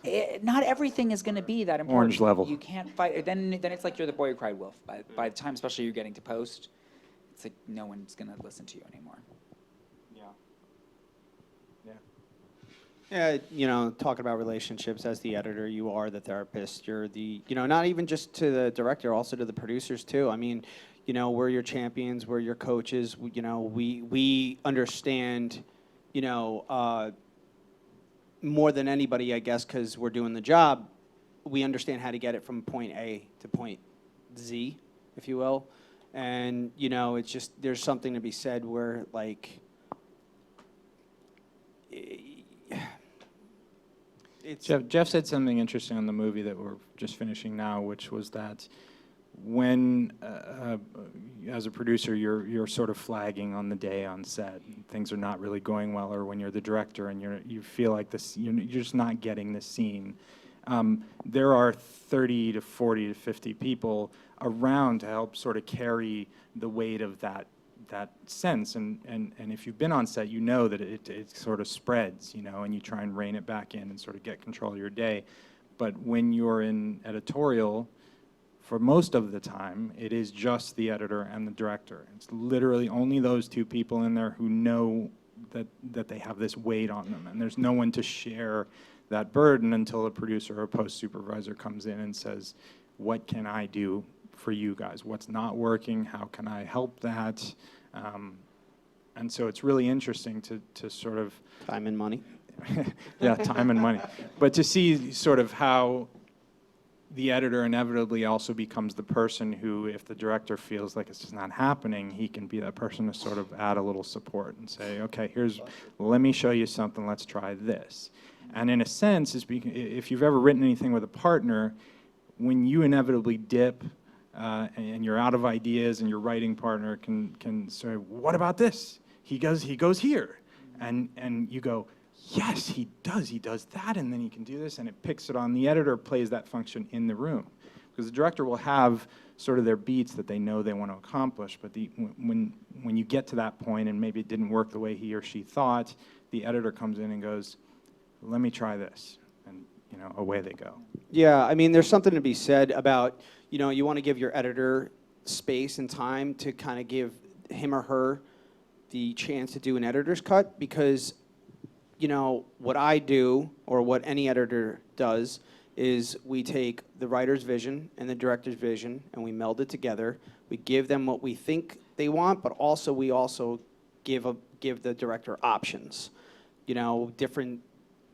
It's not everything is going to be that important. Orange level. You can't fight. Then it's like you're the boy who cried wolf. By the time, especially you're getting to post, it's like no one's going to listen to you anymore. Yeah, talking about relationships, as the editor, you are the therapist. You're the, not even just to the director, also to the producers too. I mean, we're your champions, we're your coaches. We understand, more than anybody, I guess, because we're doing the job. We understand how to get it from point A to point Z, if you will. And, it's just, there's something to be said where, Jeff said something interesting on the movie that we're just finishing now, which was that when, as a producer, you're sort of flagging on the day on set, and things are not really going well, or when you're the director and you feel like you're just not getting the scene. There are 30 to 40 to 50 people around to help sort of carry the weight of that sense, and if you've been on set, you know that it sort of spreads, and you try and rein it back in and sort of get control of your day. But when you're in editorial, for most of the time, it is just the editor and the director. It's literally only those two people in there who know that they have this weight on them, and there's no one to share that burden until a producer or a post-supervisor comes in and says, what can I do for you guys? What's not working? How can I help that? And so it's really interesting to sort of... Time and money. Yeah, time and money. But to see sort of how the editor inevitably also becomes the person who, if the director feels like it's just not happening, he can be that person to sort of add a little support and say, okay, let me show you something, let's try this. And in a sense, if you've ever written anything with a partner, when you inevitably dip and you're out of ideas and your writing partner can say, what about this? He goes here. And you go, yes, he does that, and then he can do this, and it picks it on. The editor plays that function in the room. Because the director will have sort of their beats that they know they want to accomplish, but when you get to that point and maybe it didn't work the way he or she thought, the editor comes in and goes, let me try this, and away they go. Yeah, I mean, there's something to be said about, you want to give your editor space and time to kind of give him or her the chance to do an editor's cut, because what I do, or what any editor does, is we take the writer's vision and the director's vision and we meld it together. We give them what we think they want, but also we give the director options. Different.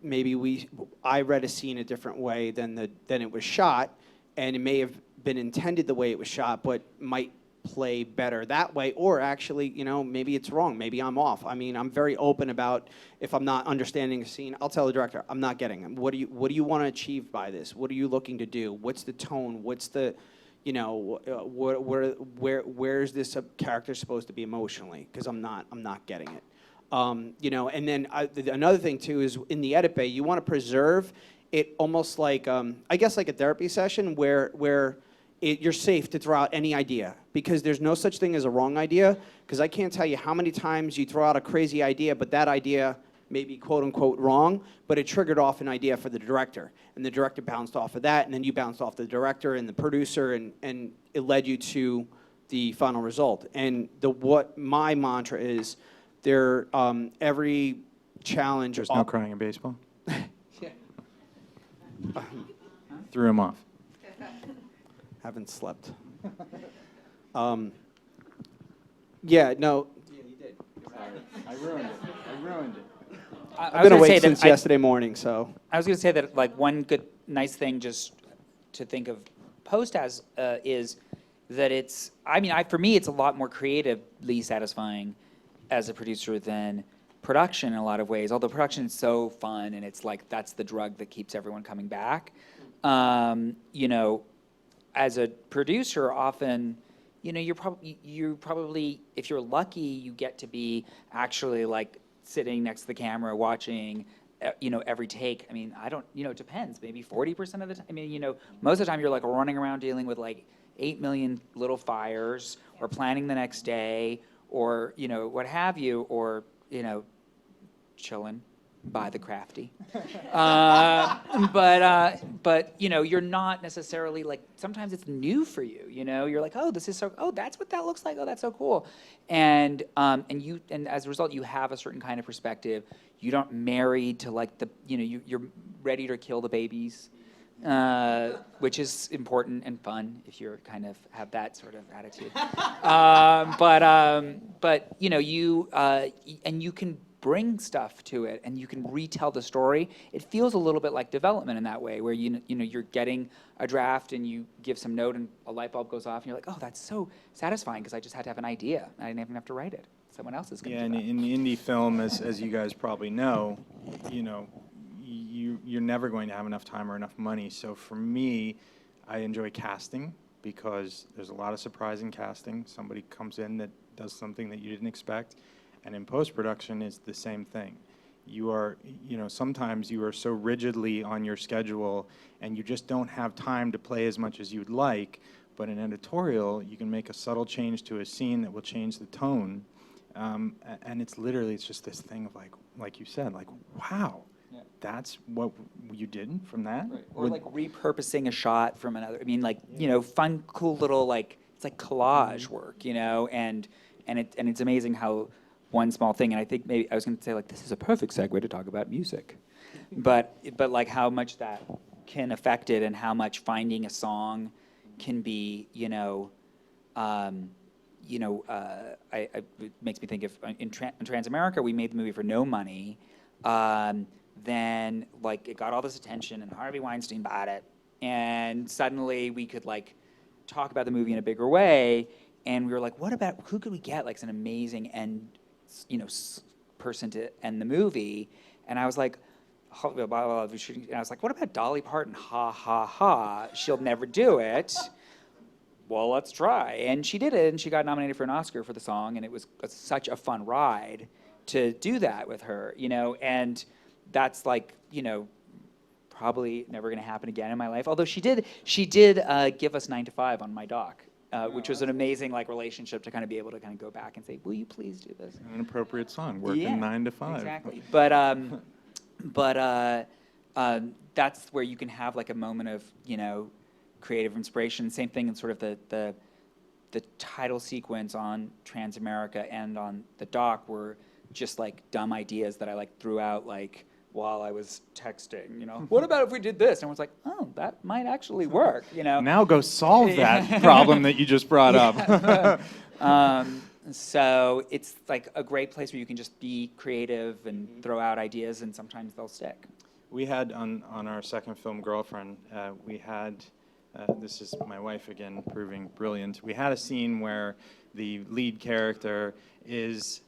Maybe I read a scene a different way than it was shot, and it may have been intended the way it was shot, but might play better that way, or actually, maybe it's wrong. Maybe I'm off. I mean, I'm very open about if I'm not understanding a scene, I'll tell the director, I'm not getting it. What do you want to achieve by this? What are you looking to do? What's the tone? What's the, where's this character supposed to be emotionally? Because I'm not getting it. And then another thing too is in the edit bay, you want to preserve it almost like, I guess like a therapy session where you're safe to throw out any idea, because there's no such thing as a wrong idea, because I can't tell you how many times you throw out a crazy idea, but that idea may be quote unquote wrong, but it triggered off an idea for the director, and the director bounced off of that, and then you bounced off the director and the producer, and it led you to the final result. And what my mantra is, every challenge. There's no crying in baseball? Threw him off. Haven't slept. Yeah, no. Yeah, you did. Sorry. I ruined it. I've been awake since yesterday morning, so. I was going to say that one good, nice thing just to think of Post as is that it's, for me, it's a lot more creatively satisfying as a producer than production in a lot of ways. Although production is so fun, and it's like that's the drug that keeps everyone coming back. As a producer, often, you're probably, if you're lucky, you get to be actually like sitting next to the camera watching, every take. It depends. Maybe 40% of the time. Most of the time you're like running around dealing with like 8 million little fires, or planning the next day, or what have you, or chilling by the crafty. But you're not necessarily like, sometimes it's new for you, you're like, oh, that's what that looks like. Oh, that's so cool. And as a result, you have a certain kind of perspective. You don't married to like you're ready to kill the babies, which is important and fun if you're kind of have that sort of attitude. But you can bring stuff to it, and you can retell the story. It feels a little bit like development in that way, where you're getting a draft and you give some note and a light bulb goes off and you're like, oh, that's so satisfying because I just had to have an idea. I didn't even have to write it. Someone else is going to do that. In the indie film, as you guys probably know, you're never going to have enough time or enough money. So for me, I enjoy casting because there's a lot of surprising casting. Somebody comes in that does something that you didn't expect. And in post-production, it's the same thing. You are, sometimes you are so rigidly on your schedule and you just don't have time to play as much as you'd like. But in editorial, you can make a subtle change to a scene that will change the tone. And it's just this thing of like you said, like, wow, that's what you did from that? Right. Or like repurposing a shot from another. Fun, cool little, it's like collage work, and it's amazing how one small thing, and I think maybe I was going to say this is a perfect segue to talk about music, but like how much that can affect it, and how much finding a song can be, it makes me think of in Transamerica, we made the movie for no money, then it got all this attention, and Harvey Weinstein bought it, And suddenly we could like talk about the movie in a bigger way. And we were like, who could we get like an amazing person to end the movie? And I was like, and I was like, what about Dolly Parton? Ha, ha, ha. She'll never do it. Well, let's try. And she did it, and she got nominated for an Oscar for the song, and it was such a fun ride to do that with her, and that's like, probably never going to happen again in my life. Although she did give us 9 to 5 on my doc, which was an amazing like relationship to kind of be able to kind of go back and say, will you please do this? An appropriate song, working 9 to 5. Exactly. But that's where you can have like a moment of, creative inspiration. Same thing in sort of the title sequence on Transamerica and on the doc were just like dumb ideas that I like threw out like while I was texting, what about if we did this? And I was like, oh, that might actually work, Now go solve that problem that you just brought up. So it's like a great place where you can just be creative and throw out ideas, and sometimes they'll stick. We had on our second film, Girlfriend, we had, this is my wife again proving brilliant, we had a scene where the lead character is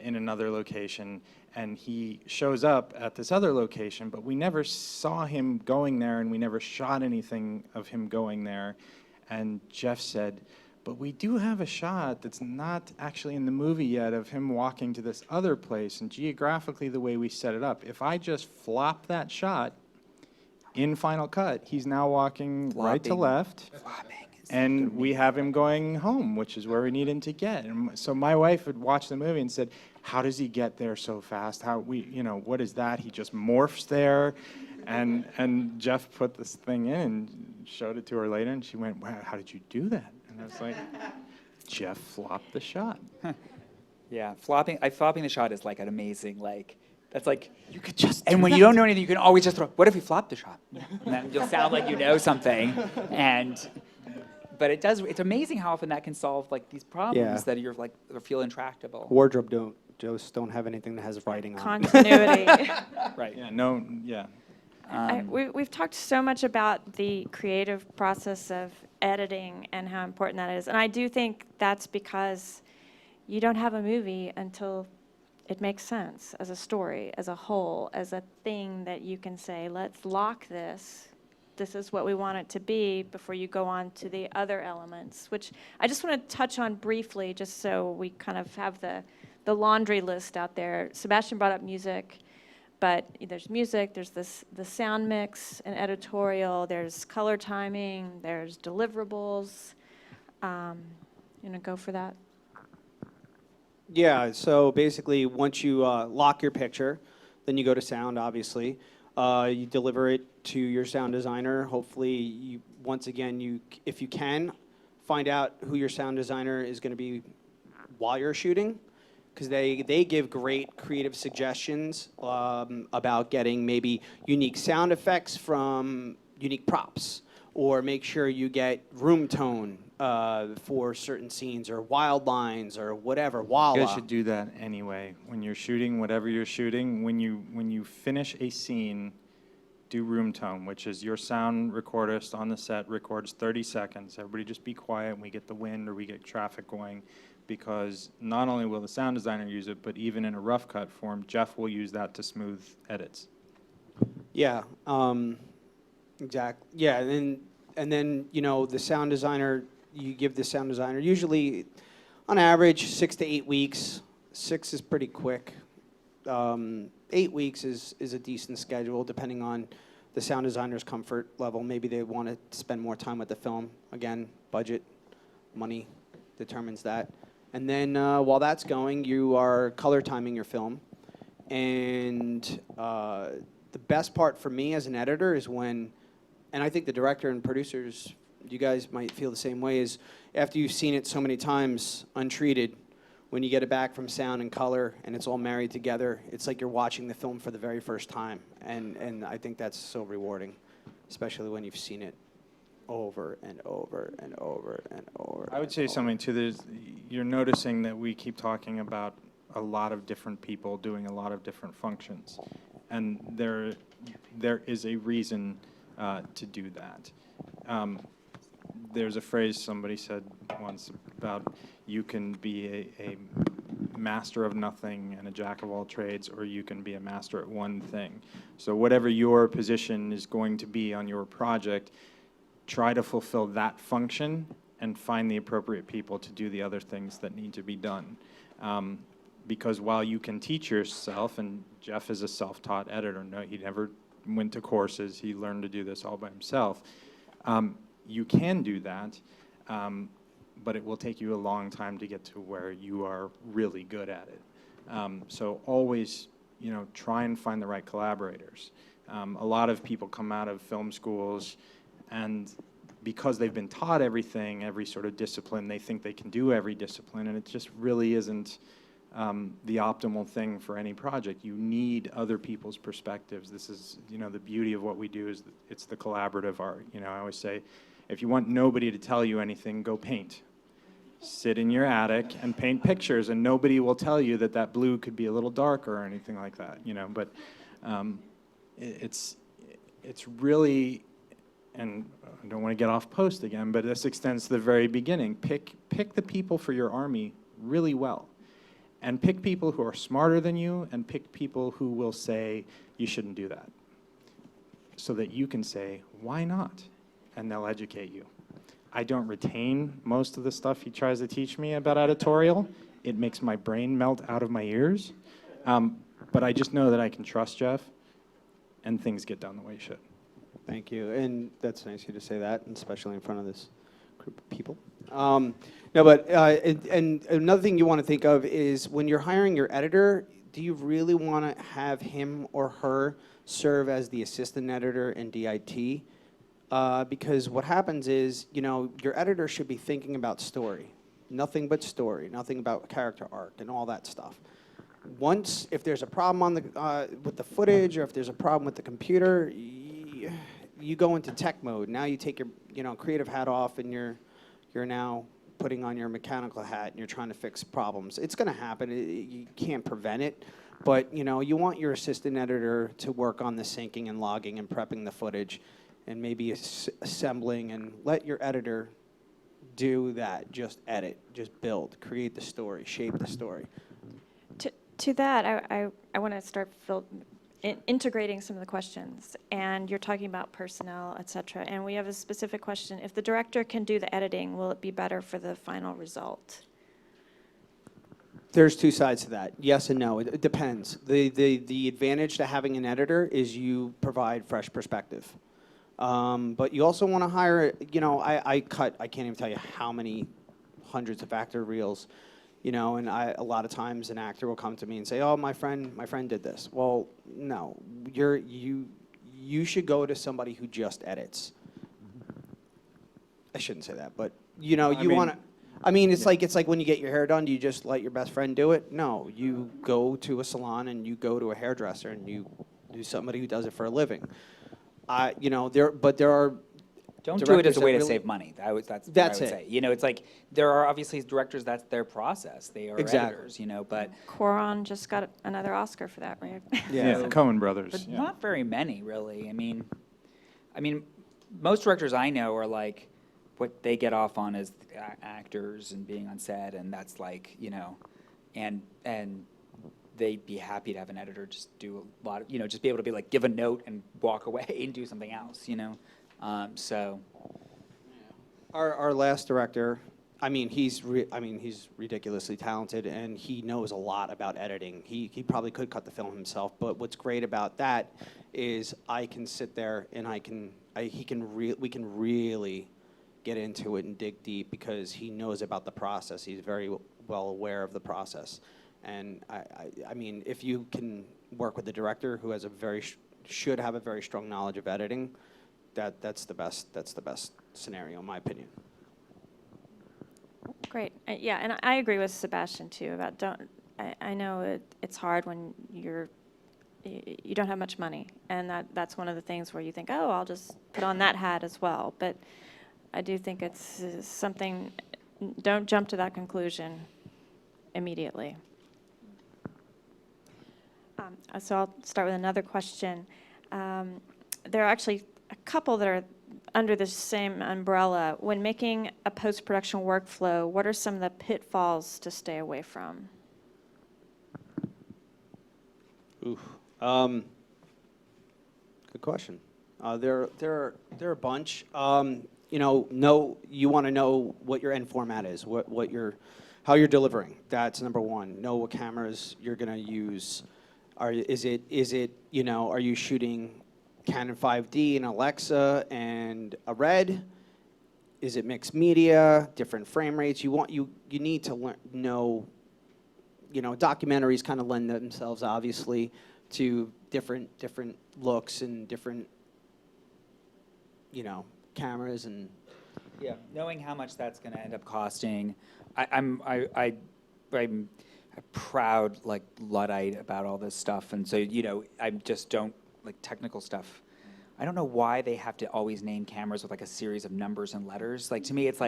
in another location, and he shows up at this other location, but we never saw him going there, and we never shot anything of him going there. And Jeff said, but we do have a shot that's not actually in the movie yet of him walking to this other place, and geographically the way we set it up, if I just flop that shot in Final Cut, he's now walking right to left. And we have him going home, which is where we need him to get. And so my wife would watch the movie and said, how does he get there so fast? What is that? He just morphs there. And Jeff put this thing in and showed it to her later, and she went, wow, how did you do that? And I was like, Jeff flopped the shot. Yeah, flopping the shot is like an amazing, like, that's like, you could just and when you don't know anything, you can always just throw, what if you flop the shot? And then you'll sound like you know something. But it's amazing how often that can solve like these problems that you're like, or feel intractable. Wardrobe don't have anything that has writing on it. Continuity. Right. Yeah, we've talked so much about the creative process of editing and how important that is. And I do think that's because you don't have a movie until it makes sense as a story, as a whole, as a thing that you can say, let's lock this. This is what we want it to be before you go on to the other elements, which I just want to touch on briefly just so we kind of have the laundry list out there. Sebastian brought up music, but there's music, there's the sound mix and editorial, there's color timing, there's deliverables. Go for that? Yeah, so basically once you lock your picture, then you go to sound, obviously. You deliver it to your sound designer. Hopefully, once again, if you can, find out who your sound designer is going to be while you're shooting, because they give great creative suggestions about getting maybe unique sound effects from unique props, or make sure you get room tone for certain scenes, or wild lines, or whatever. Voila. You guys should do that anyway. When you're shooting, whatever you're shooting, when you finish a scene, do room tone, which is your sound recordist on the set records 30 seconds. Everybody just be quiet, and we get the wind or we get traffic going, because not only will the sound designer use it, but even in a rough cut form, Jeff will use that to smooth edits. Yeah, exactly. Yeah, and then the sound designer, you give the sound designer usually, on average, 6 to 8 weeks. 6 is pretty quick. 8 weeks is a decent schedule, depending on the sound designer's comfort level. Maybe they want to spend more time with the film. Again, budget, money determines that. And then while that's going, you are color timing your film. And the best part for me as an editor is when, and I think the director and producers, you guys might feel the same way, is after you've seen it so many times untreated, when you get it back from sound and color and it's all married together, it's like you're watching the film for the very first time. And I think that's so rewarding, especially when you've seen it over and over and over and over. I would say something too. You're noticing that we keep talking about a lot of different people doing a lot of different functions, and there is a reason to do that. There's a phrase somebody said once about you can be a master of nothing and a jack of all trades, or you can be a master at one thing. So whatever your position is going to be on your project, try to fulfill that function and find the appropriate people to do the other things that need to be done. Because while you can teach yourself, and Jeff is a self-taught editor, no, he never went to courses, he learned to do this all by himself. You can do that, but it will take you a long time to get to where you are really good at it. So always, try and find the right collaborators. A lot of people come out of film schools, and because they've been taught everything, every sort of discipline, they think they can do every discipline, and it just really isn't the optimal thing for any project. You need other people's perspectives. This is, the beauty of what we do is it's the collaborative art. I always say, if you want nobody to tell you anything, go paint. Sit in your attic and paint pictures, and nobody will tell you that that blue could be a little darker or anything like that, But it's really, and I don't want to get off post again, but this extends to the very beginning. Pick the people for your army really well. And pick people who are smarter than you, and pick people who will say, you shouldn't do that. So that you can say, why not? And they'll educate you. I don't retain most of the stuff he tries to teach me about editorial. It makes my brain melt out of my ears. But I just know that I can trust Jeff, and things get done the way it should. Thank you, and that's nice of you to say that, and especially in front of this group of people. No, but and another thing you want to think of is when you're hiring your editor, do you really want to have him or her serve as the assistant editor in DIT? Because what happens is, your editor should be thinking about story, nothing but story, nothing about character arc and all that stuff. Once, if there's a problem on the with the footage, or if there's a problem with the computer, you go into tech mode. Now you take your creative hat off, and you're now putting on your mechanical hat, and you're trying to fix problems. It's going to happen. You can't prevent it, but you want your assistant editor to work on the syncing and logging and prepping the footage, and maybe assembling, and let your editor do that. Just edit, just build, create the story, shape the story. To that, I want to start integrating some of the questions, and you're talking about personnel, et cetera, and we have a specific question. If the director can do the editing, will it be better for the final result? There's two sides to that, yes and no. It depends. The advantage to having an editor is you provide fresh perspective. But you also want to hire, I can't even tell you how many hundreds of actor reels, and a lot of times an actor will come to me and say, oh, my friend did this. Well, no, you should go to somebody who just edits. I shouldn't say that, but you want to. I mean, it's like when you get your hair done, do you just let your best friend do it? No, you go to a salon and you go to a hairdresser and you do somebody who does it for a living. There are. Don't do it as a way to save money. That's what I would say. It's like there are obviously directors, that's their process. They are editors, but... Quaron just got another Oscar for that, right? Yeah, the Coen brothers. But not very many, really. I mean, most directors I know are like, what they get off on is actors and being on set, and that's like, and they'd be happy to have an editor just do a lot of, just be able to be like, give a note and walk away and do something else, Our last director, he's ridiculously talented, and he knows a lot about editing. He probably could cut the film himself, but what's great about that is I can sit there and we can really get into it and dig deep because he knows about the process. He's very well aware of the process, and if you can work with the director who has should have a very strong knowledge of editing, that's the best scenario in my opinion. Great. Yeah, and I agree with Sebastian too about I know it's hard when you don't have much money, and that's one of the things where you think, oh, I'll just put on that hat as well. But I do think it's something. Don't jump to that conclusion immediately. So I'll start with another question. There are actually a couple that are under the same umbrella. When making a post-production workflow, what are some of the pitfalls to stay away from? Ooh, good question. There are a bunch. You want to know what your end format is, how you're delivering. That's number one. Know what cameras you're going to use. Are you shooting Canon 5D and Alexa and a Red? Is it mixed media, different frame rates? You need to know. Documentaries kind of lend themselves obviously to different looks and different cameras and. Yeah, knowing how much that's going to end up costing, I'm a proud Luddite about all this stuff, and so I just don't like technical stuff. I don't know why they have to always name cameras with a series of numbers and letters. To me, it's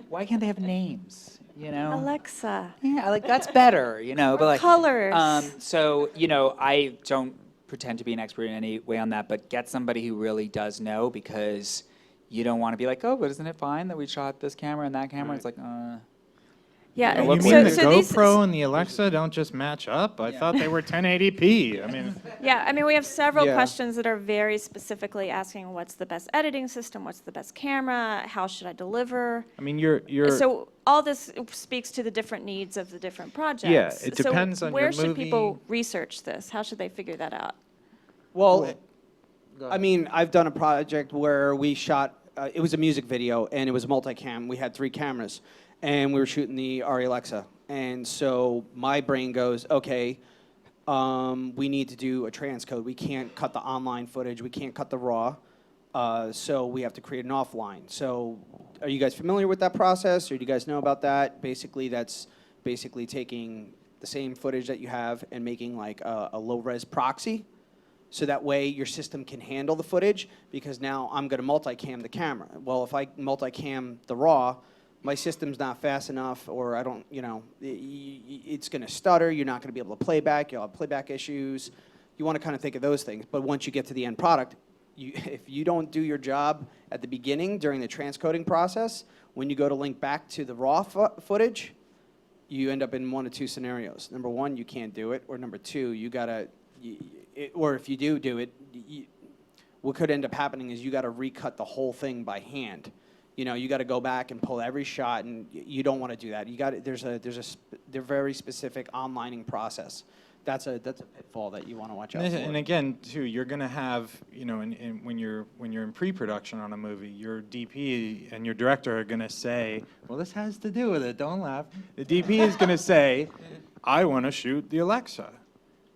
why can't they have names? Alexa. Yeah, that's better. But colors. So I don't pretend to be an expert in any way on that, but get somebody who really does know, because you don't want to be oh, but isn't it fine that we shot this camera and that camera? Right. It's Yeah. You mean the GoPro and the Alexa don't just match up? I thought they were 1080p. I mean. Yeah, we have several questions that are very specifically asking what's the best editing system, what's the best camera, how should I deliver? You're So all this speaks to the different needs of the different projects. Yeah, it depends on your where movie. should people research this? How should they figure that out? Well, I've done a project where we shot, it was a music video, and it was multicam. We had 3 cameras, and we were shooting the Ari Alexa. And so my brain goes, okay, we need to do a transcode. We can't cut the online footage. We can't cut the raw. So we have to create an offline. So are you guys familiar with that process, or do you guys know about that? Basically, that's taking the same footage that you have and making a low-res proxy. So that way your system can handle the footage, because now I'm going to multicam the camera. Well, if I multicam the raw, my system's not fast enough, or I don't, it's going to stutter. You're not going to be able to play back. You'll have playback issues. You want to kind of think of those things. But once you get to the end product, if you don't do your job at the beginning during the transcoding process, when you go to link back to the raw footage, you end up in one of 2 scenarios. Number one, you can't do it, or number 2, you got to... or if you do it, what could end up happening is you got to recut the whole thing by hand. You got to go back and pull every shot, and you don't want to do that. There's a very specific onlining process. That's a pitfall that you want to watch out for. And again, too, you're going to have, when you're in pre-production on a movie, your DP and your director are going to say, well, this has to do with it. Don't laugh. The DP is going to say, I want to shoot the Alexa.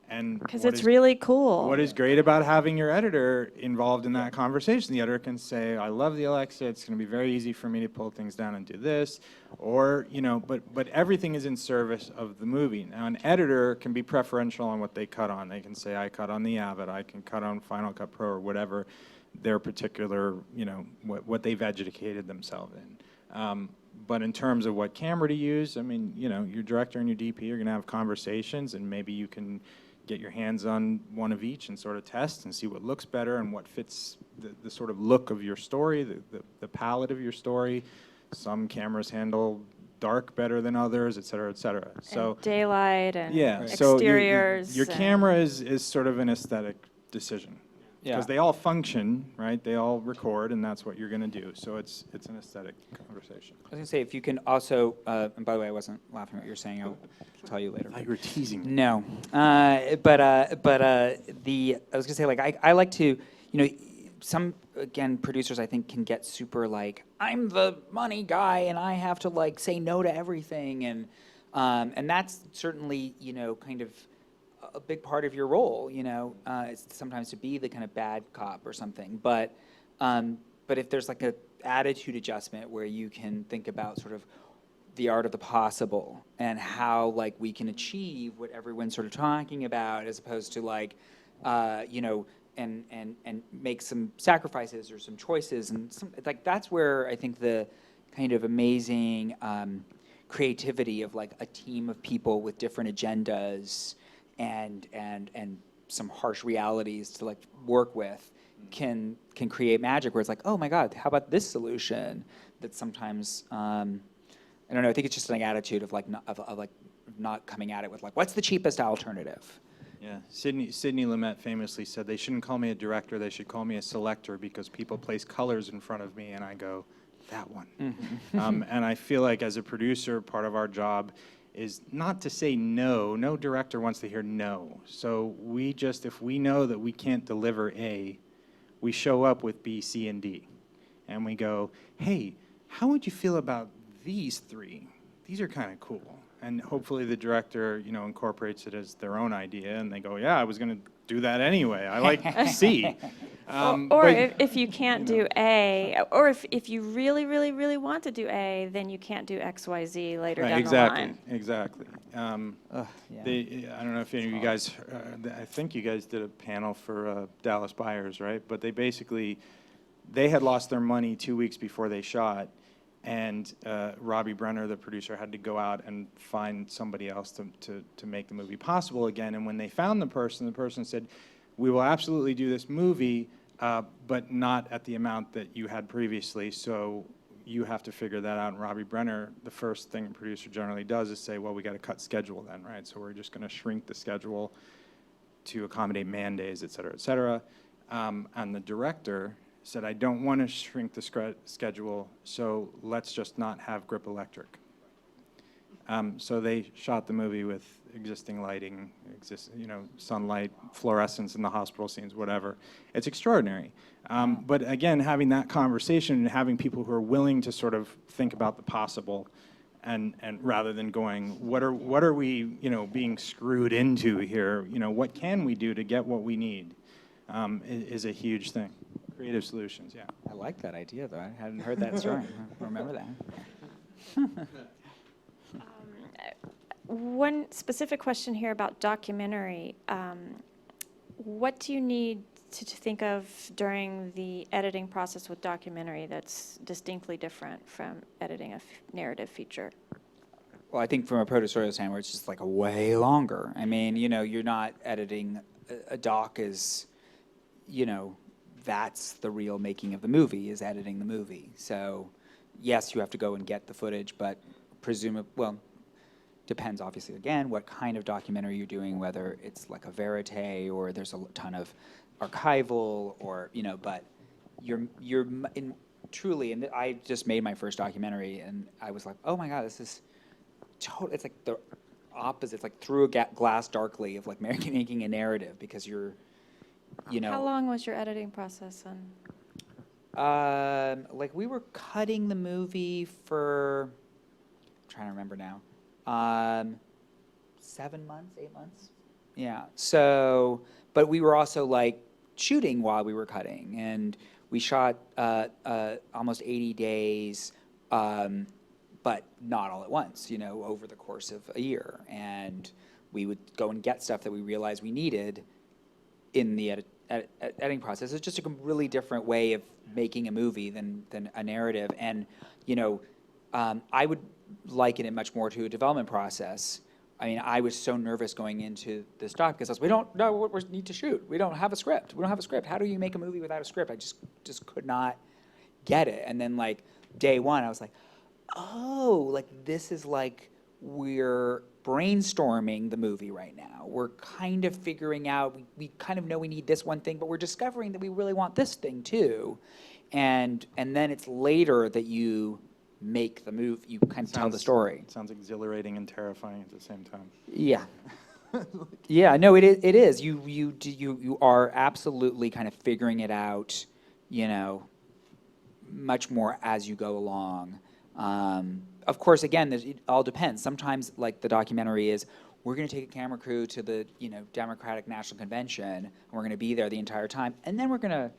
Because it's really cool. What is great about having your editor involved in that conversation, the editor can say, I love the Alexa, it's going to be very easy for me to pull things down and do this, or, but everything is in service of the movie. Now, an editor can be preferential on what they cut on. They can say, I cut on the Avid, I can cut on Final Cut Pro, or whatever their particular, what they've educated themselves in. But in terms of what camera to use, your director and your DP are going to have conversations, and maybe you can get your hands on one of each and sort of test and see what looks better and what fits the sort of look of your story, the palette of your story. Some cameras handle dark better than others, et cetera, et cetera. So and daylight and exteriors. So your camera is sort of an aesthetic decision. Because they all function, right? They all record, and that's what you're going to do. So it's an aesthetic conversation. I was going to say, if you can also, and by the way, I wasn't laughing at what you're saying. I'll tell you later. I thought you were teasing me. No, but I was going to say, I like to, some producers I think can get super I'm the money guy and I have to say no to everything, and that's certainly kind of a big part of your role, it's sometimes to be the kind of bad cop or something. But if there's a attitude adjustment where you can think about sort of the art of the possible and how we can achieve what everyone's sort of talking about, as opposed to and make some sacrifices or some choices, and that's where I think the kind of amazing creativity of a team of people with different agendas and some harsh realities to work with can create magic where it's like, oh my God, how about this solution? That sometimes, I don't know, I think it's just an attitude of like, not coming at it with like, what's the cheapest alternative? Yeah, Sidney Lumet famously said, they shouldn't call me a director, they should call me a selector, because people place colors in front of me and I go, that one. And I feel like as a producer, part of our job is not to say no. No director wants to hear no. So we just, if we know that we can't deliver A, we show up with B, C, and D. And we go, hey, how would you feel about these three? These are kind of cool. And hopefully the director, you know, incorporates it as their own idea, and they go, yeah, I was going to do that anyway. I like C. If you can't do A, or if you really, really, really want to do A, then you can't do X, Y, Z later down the line. Exactly. I don't know if any of you guys, I think you guys did a panel for Dallas Buyers, right? But they basically, they had lost their money 2 weeks before they shot, and Robbie Brenner, the producer, had to go out and find somebody else to make the movie possible again. And when they found the person said, we will absolutely do this movie, but not at the amount that you had previously, so you have to figure that out. And Robbie Brenner, the first thing a producer generally does is say, well, we got to cut schedule then, right? So we're just going to shrink the schedule to accommodate man days, et cetera, et cetera. And the director said, I don't want to shrink the schedule, so let's just not have grip electric. So they shot the movie with existing lighting, sunlight, fluorescence in the hospital scenes, whatever. It's extraordinary. But again, having that conversation and having people who are willing to sort of think about the possible, and rather than going, what are we, being screwed into here? What can we do to get what we need? Is a huge thing. Creative solutions, yeah. I like that idea, though. I hadn't heard that story. I remember that. One specific question here about documentary. What do you need to think of during the editing process with documentary that's distinctly different from editing a narrative feature? Well, I think from a producerial standpoint, it's just like a way longer. I mean, you're not editing a doc as, that's the real making of the movie, is editing the movie. So, yes, you have to go and get the footage, but depends obviously, again, what kind of documentary you're doing, whether it's like a verite or there's a ton of archival or, but you're truly, and I just made my first documentary and I was like, oh my God, this is it's like the opposite. It's like through a glass darkly of like making a narrative, because you're, How long was your editing process on? Like we were cutting the movie for, I'm trying to remember now, 7 months, 8 months. Yeah. So, but we were also like shooting while we were cutting, and we shot almost 80 days, but not all at once, over the course of a year. And we would go and get stuff that we realized we needed in the editing process. It's just a really different way of making a movie than a narrative. And, I would liken it much more to a development process. I mean, I was so nervous going into this doc because we don't know what we need to shoot. We don't have a script. How do you make a movie without a script? I just could not get it. And then like day one, I was like, oh, like this is like we're brainstorming the movie right now. We're kind of figuring out, we kind of know we need this one thing, but we're discovering that we really want this thing too. And then it's later that you make the move, you kind of tell the story. It sounds exhilarating and terrifying at the same time. Yeah. Yeah, no, it is. You are absolutely kind of figuring it out, much more as you go along. Of course, again, it all depends. Sometimes, like the documentary is, we're going to take a camera crew to the Democratic National Convention, and we're going to be there the entire time, and then we're going to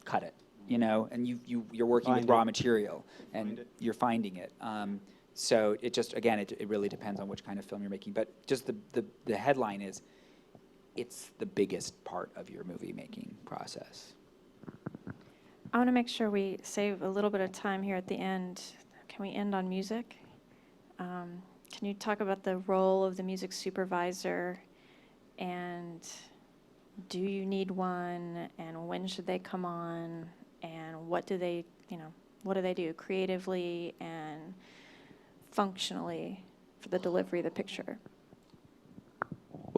cut it, and you're working with raw material, and you're finding it. So it just, again, it really depends on which kind of film you're making. But just the headline is, it's the biggest part of your movie making process. I want to make sure we save a little bit of time here at the end. Can we end on music? Can you talk about the role of the music supervisor and do you need one, and when should they come on, and what do they, what do they do creatively and functionally for the delivery of the picture?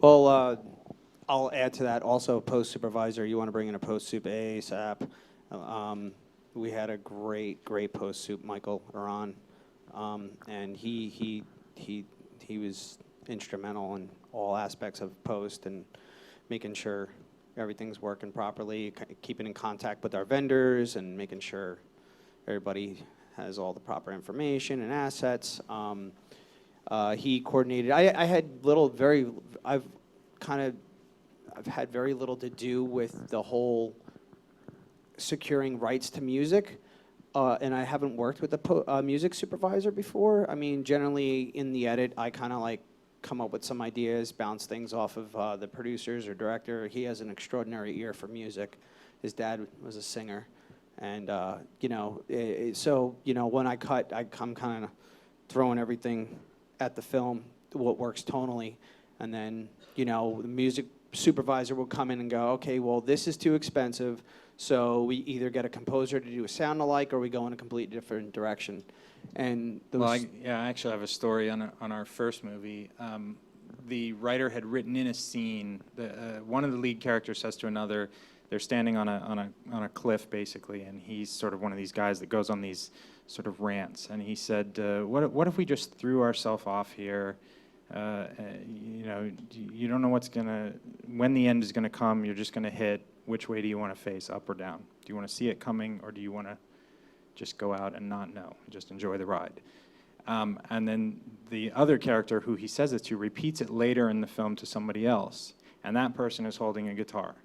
Well, I'll add to that also, post-supervisor. You want to bring in a post-sup ASAP. We had a great post-sup, Michael Aran, and he was instrumental in all aspects of post and making sure everything's working properly, keeping in contact with our vendors and making sure everybody has all the proper information and assets. He coordinated. I had I've had very little to do with the whole securing rights to music, and I haven't worked with a music supervisor before. I mean, generally in the edit, I kind of like come up with some ideas, bounce things off of the producers or director. He has an extraordinary ear for music. His dad was a singer, and so when I cut, I'm kind of throwing everything at the film, what works tonally, and then the music supervisor will come in and go, okay, well, this is too expensive, so we either get a composer to do a sound alike or we go in a completely different direction. And I actually have a story on our first movie. The writer had written in a scene, one of the lead characters says to another, they're standing on a cliff basically, and he's sort of one of these guys that goes on these sort of rants, and he said, what if we just threw ourselves off here? You don't know when the end is gonna come. You're just gonna hit. Which way do you want to face, up or down? Do you want to see it coming, or do you want to just go out and not know, just enjoy the ride? And then the other character who he says it to repeats it later in the film to somebody else, and that person is holding a guitar.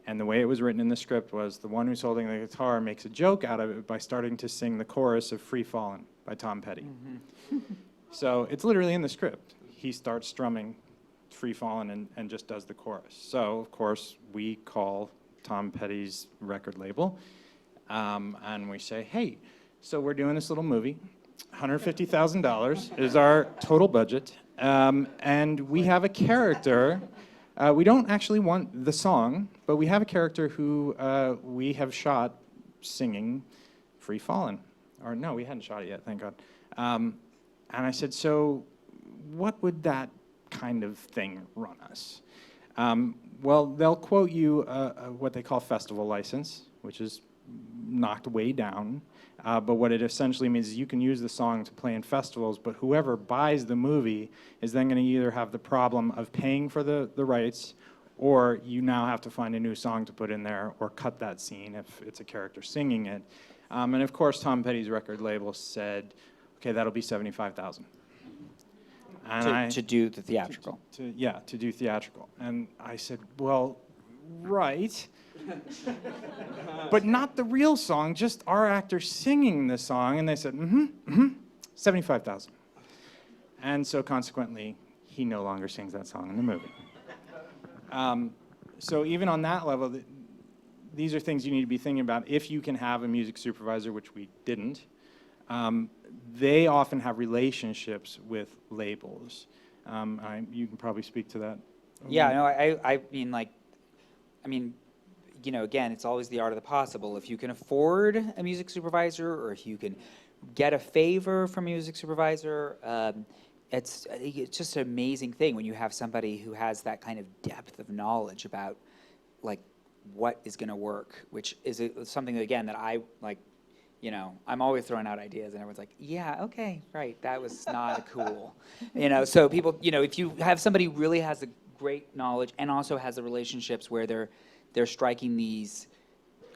And the way it was written in the script was the one who's holding the guitar makes a joke out of it by starting to sing the chorus of Free Fallin' by Tom Petty. Mm-hmm. So it's literally in the script. He starts strumming Free Fallin' and just does the chorus. So, of course, we call Tom Petty's record label, and we say, hey, so we're doing this little movie. $150,000 is our total budget, and we have a character. We don't actually want the song, but we have a character who we have shot singing Free Fallin'. Or no, we hadn't shot it yet, thank God. And I said, so what would that kind of thing run us? Well, they'll quote you what they call festival license, which is knocked way down. But what it essentially means is you can use the song to play in festivals, but whoever buys the movie is then going to either have the problem of paying for the rights, or you now have to find a new song to put in there or cut that scene if it's a character singing it. And of course, Tom Petty's record label said, okay, that'll be $75,000. To do the theatrical. To do theatrical. And I said, well, right. But not the real song, just our actor singing the song. And they said, $75,000. And so consequently, he no longer sings that song in the movie. So even on that level, these are things you need to be thinking about. If you can have a music supervisor, which we didn't, they often have relationships with labels. You can probably speak to that. Yeah, no, I mean, again, it's always the art of the possible. If you can afford a music supervisor, or if you can get a favor from a music supervisor, it's just an amazing thing when you have somebody who has that kind of depth of knowledge about, like, what is going to work, which is something, again, that I, like, I'm always throwing out ideas, and everyone's like, yeah, okay, right, that was not cool. So people, if you have somebody who really has a great knowledge and also has the relationships where they're striking these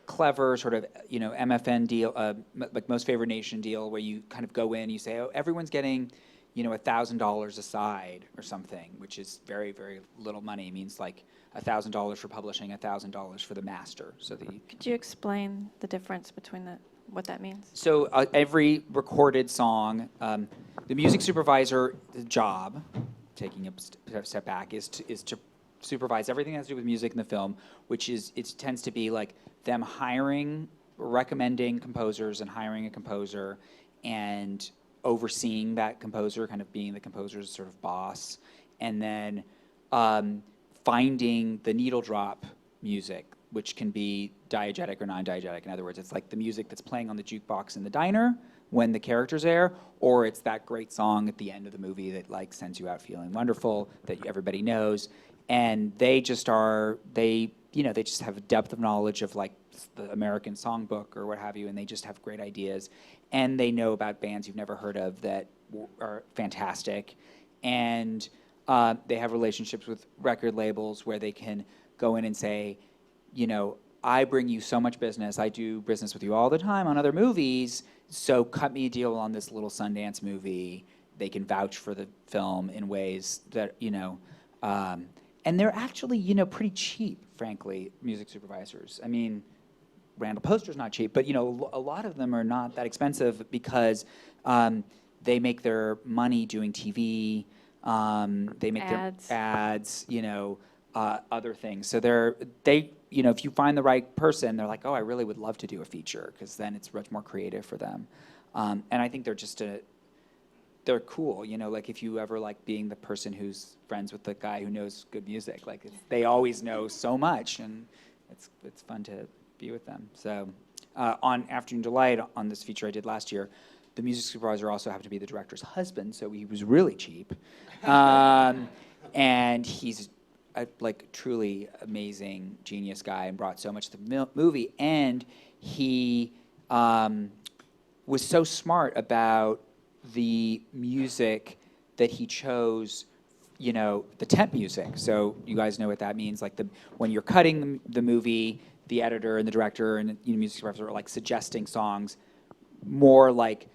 clever sort of, MFN deal, like most favored nation deal, where you kind of go in, you say, oh, everyone's getting, $1,000 aside or something, which is very, very little money. It means like $1,000 for publishing, $1,000 for the master. So Could you explain the difference between what that means? So every recorded song, the music supervisor, the job, taking a step back, is to supervise everything that has to do with music in the film, which is, it tends to be like them recommending composers and hiring a composer and overseeing that composer, kind of being the composer's sort of boss, and then finding the needle drop music, which can be diegetic or non-diegetic. In other words, it's like the music that's playing on the jukebox in the diner when the character's there, or it's that great song at the end of the movie that like sends you out feeling wonderful, that everybody knows. And they just just have a depth of knowledge of like the American songbook or what have you, and they just have great ideas. And they know about bands you've never heard of that are fantastic. And they have relationships with record labels where they can go in and say, I bring you so much business. I do business with you all the time on other movies, so cut me a deal on this little Sundance movie. They can vouch for the film in ways that, and they're actually, pretty cheap, frankly, music supervisors. I mean, Randall Poster's not cheap, but, a lot of them are not that expensive because they make their money doing TV, they make Ads. their ads, other things. So if you find the right person, they're like, oh, I really would love to do a feature, because then it's much more creative for them. And I think they're just they're cool, like if you ever like being the person who's friends with the guy who knows good music, like they always know so much, and it's fun to be with them. So on Afternoon Delight, on this feature I did last year, the music supervisor also happened to be the director's husband, so he was really cheap. And he's a truly amazing genius guy and brought so much to the movie. And he was so smart about the music that he chose, the temp music. So you guys know what that means. Like when you're cutting the movie, the editor and the director and the music supervisor are like suggesting songs more like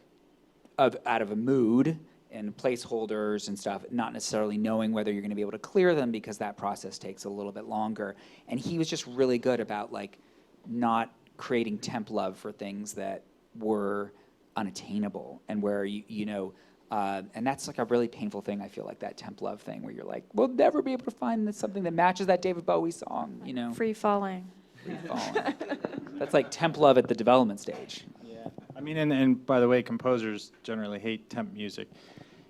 out of a mood and placeholders and stuff, not necessarily knowing whether you're going to be able to clear them, because that process takes a little bit longer. And he was just really good about like not creating temp love for things that were unattainable, and where and that's like a really painful thing. I feel like that temp love thing where you're like, we'll never be able to find something that matches that David Bowie song, Free falling. Free falling. That's like temp love at the development stage. Yeah, I mean, and by the way, composers generally hate temp music.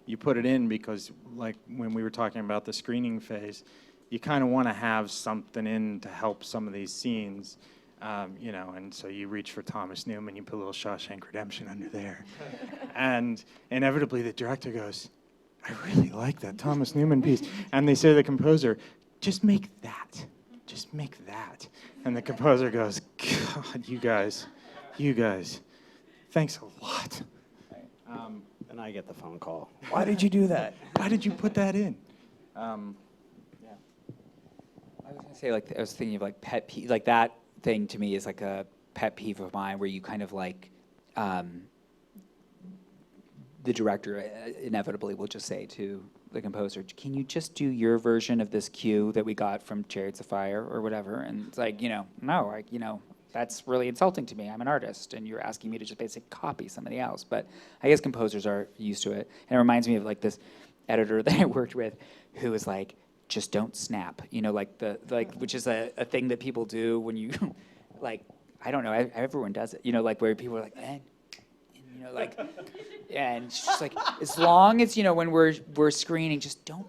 You put it in because, like when we were talking about the screening phase, you kind of want to have something in to help some of these scenes. And so you reach for Thomas Newman, you put a little Shawshank Redemption under there. And inevitably the director goes, I really like that Thomas Newman piece. And they say to the composer, just make that. Just make that. And the composer goes, God, you guys, thanks a lot. And I get the phone call. Why did you do that? Why did you put that in? I was gonna say, I was thinking of pet peeve, that thing to me is like a pet peeve of mine, where you kind of the director inevitably will just say to the composer, can you just do your version of this cue that we got from Chariots of Fire or whatever? And it's like, no, that's really insulting to me. I'm an artist, and you're asking me to just basically copy somebody else. But I guess composers are used to it. And it reminds me of this editor that I worked with who was like, just don't snap, which is a thing that people do when you, I don't know, everyone does it, where people are like, and it's just like, as long as, when we're screening, just don't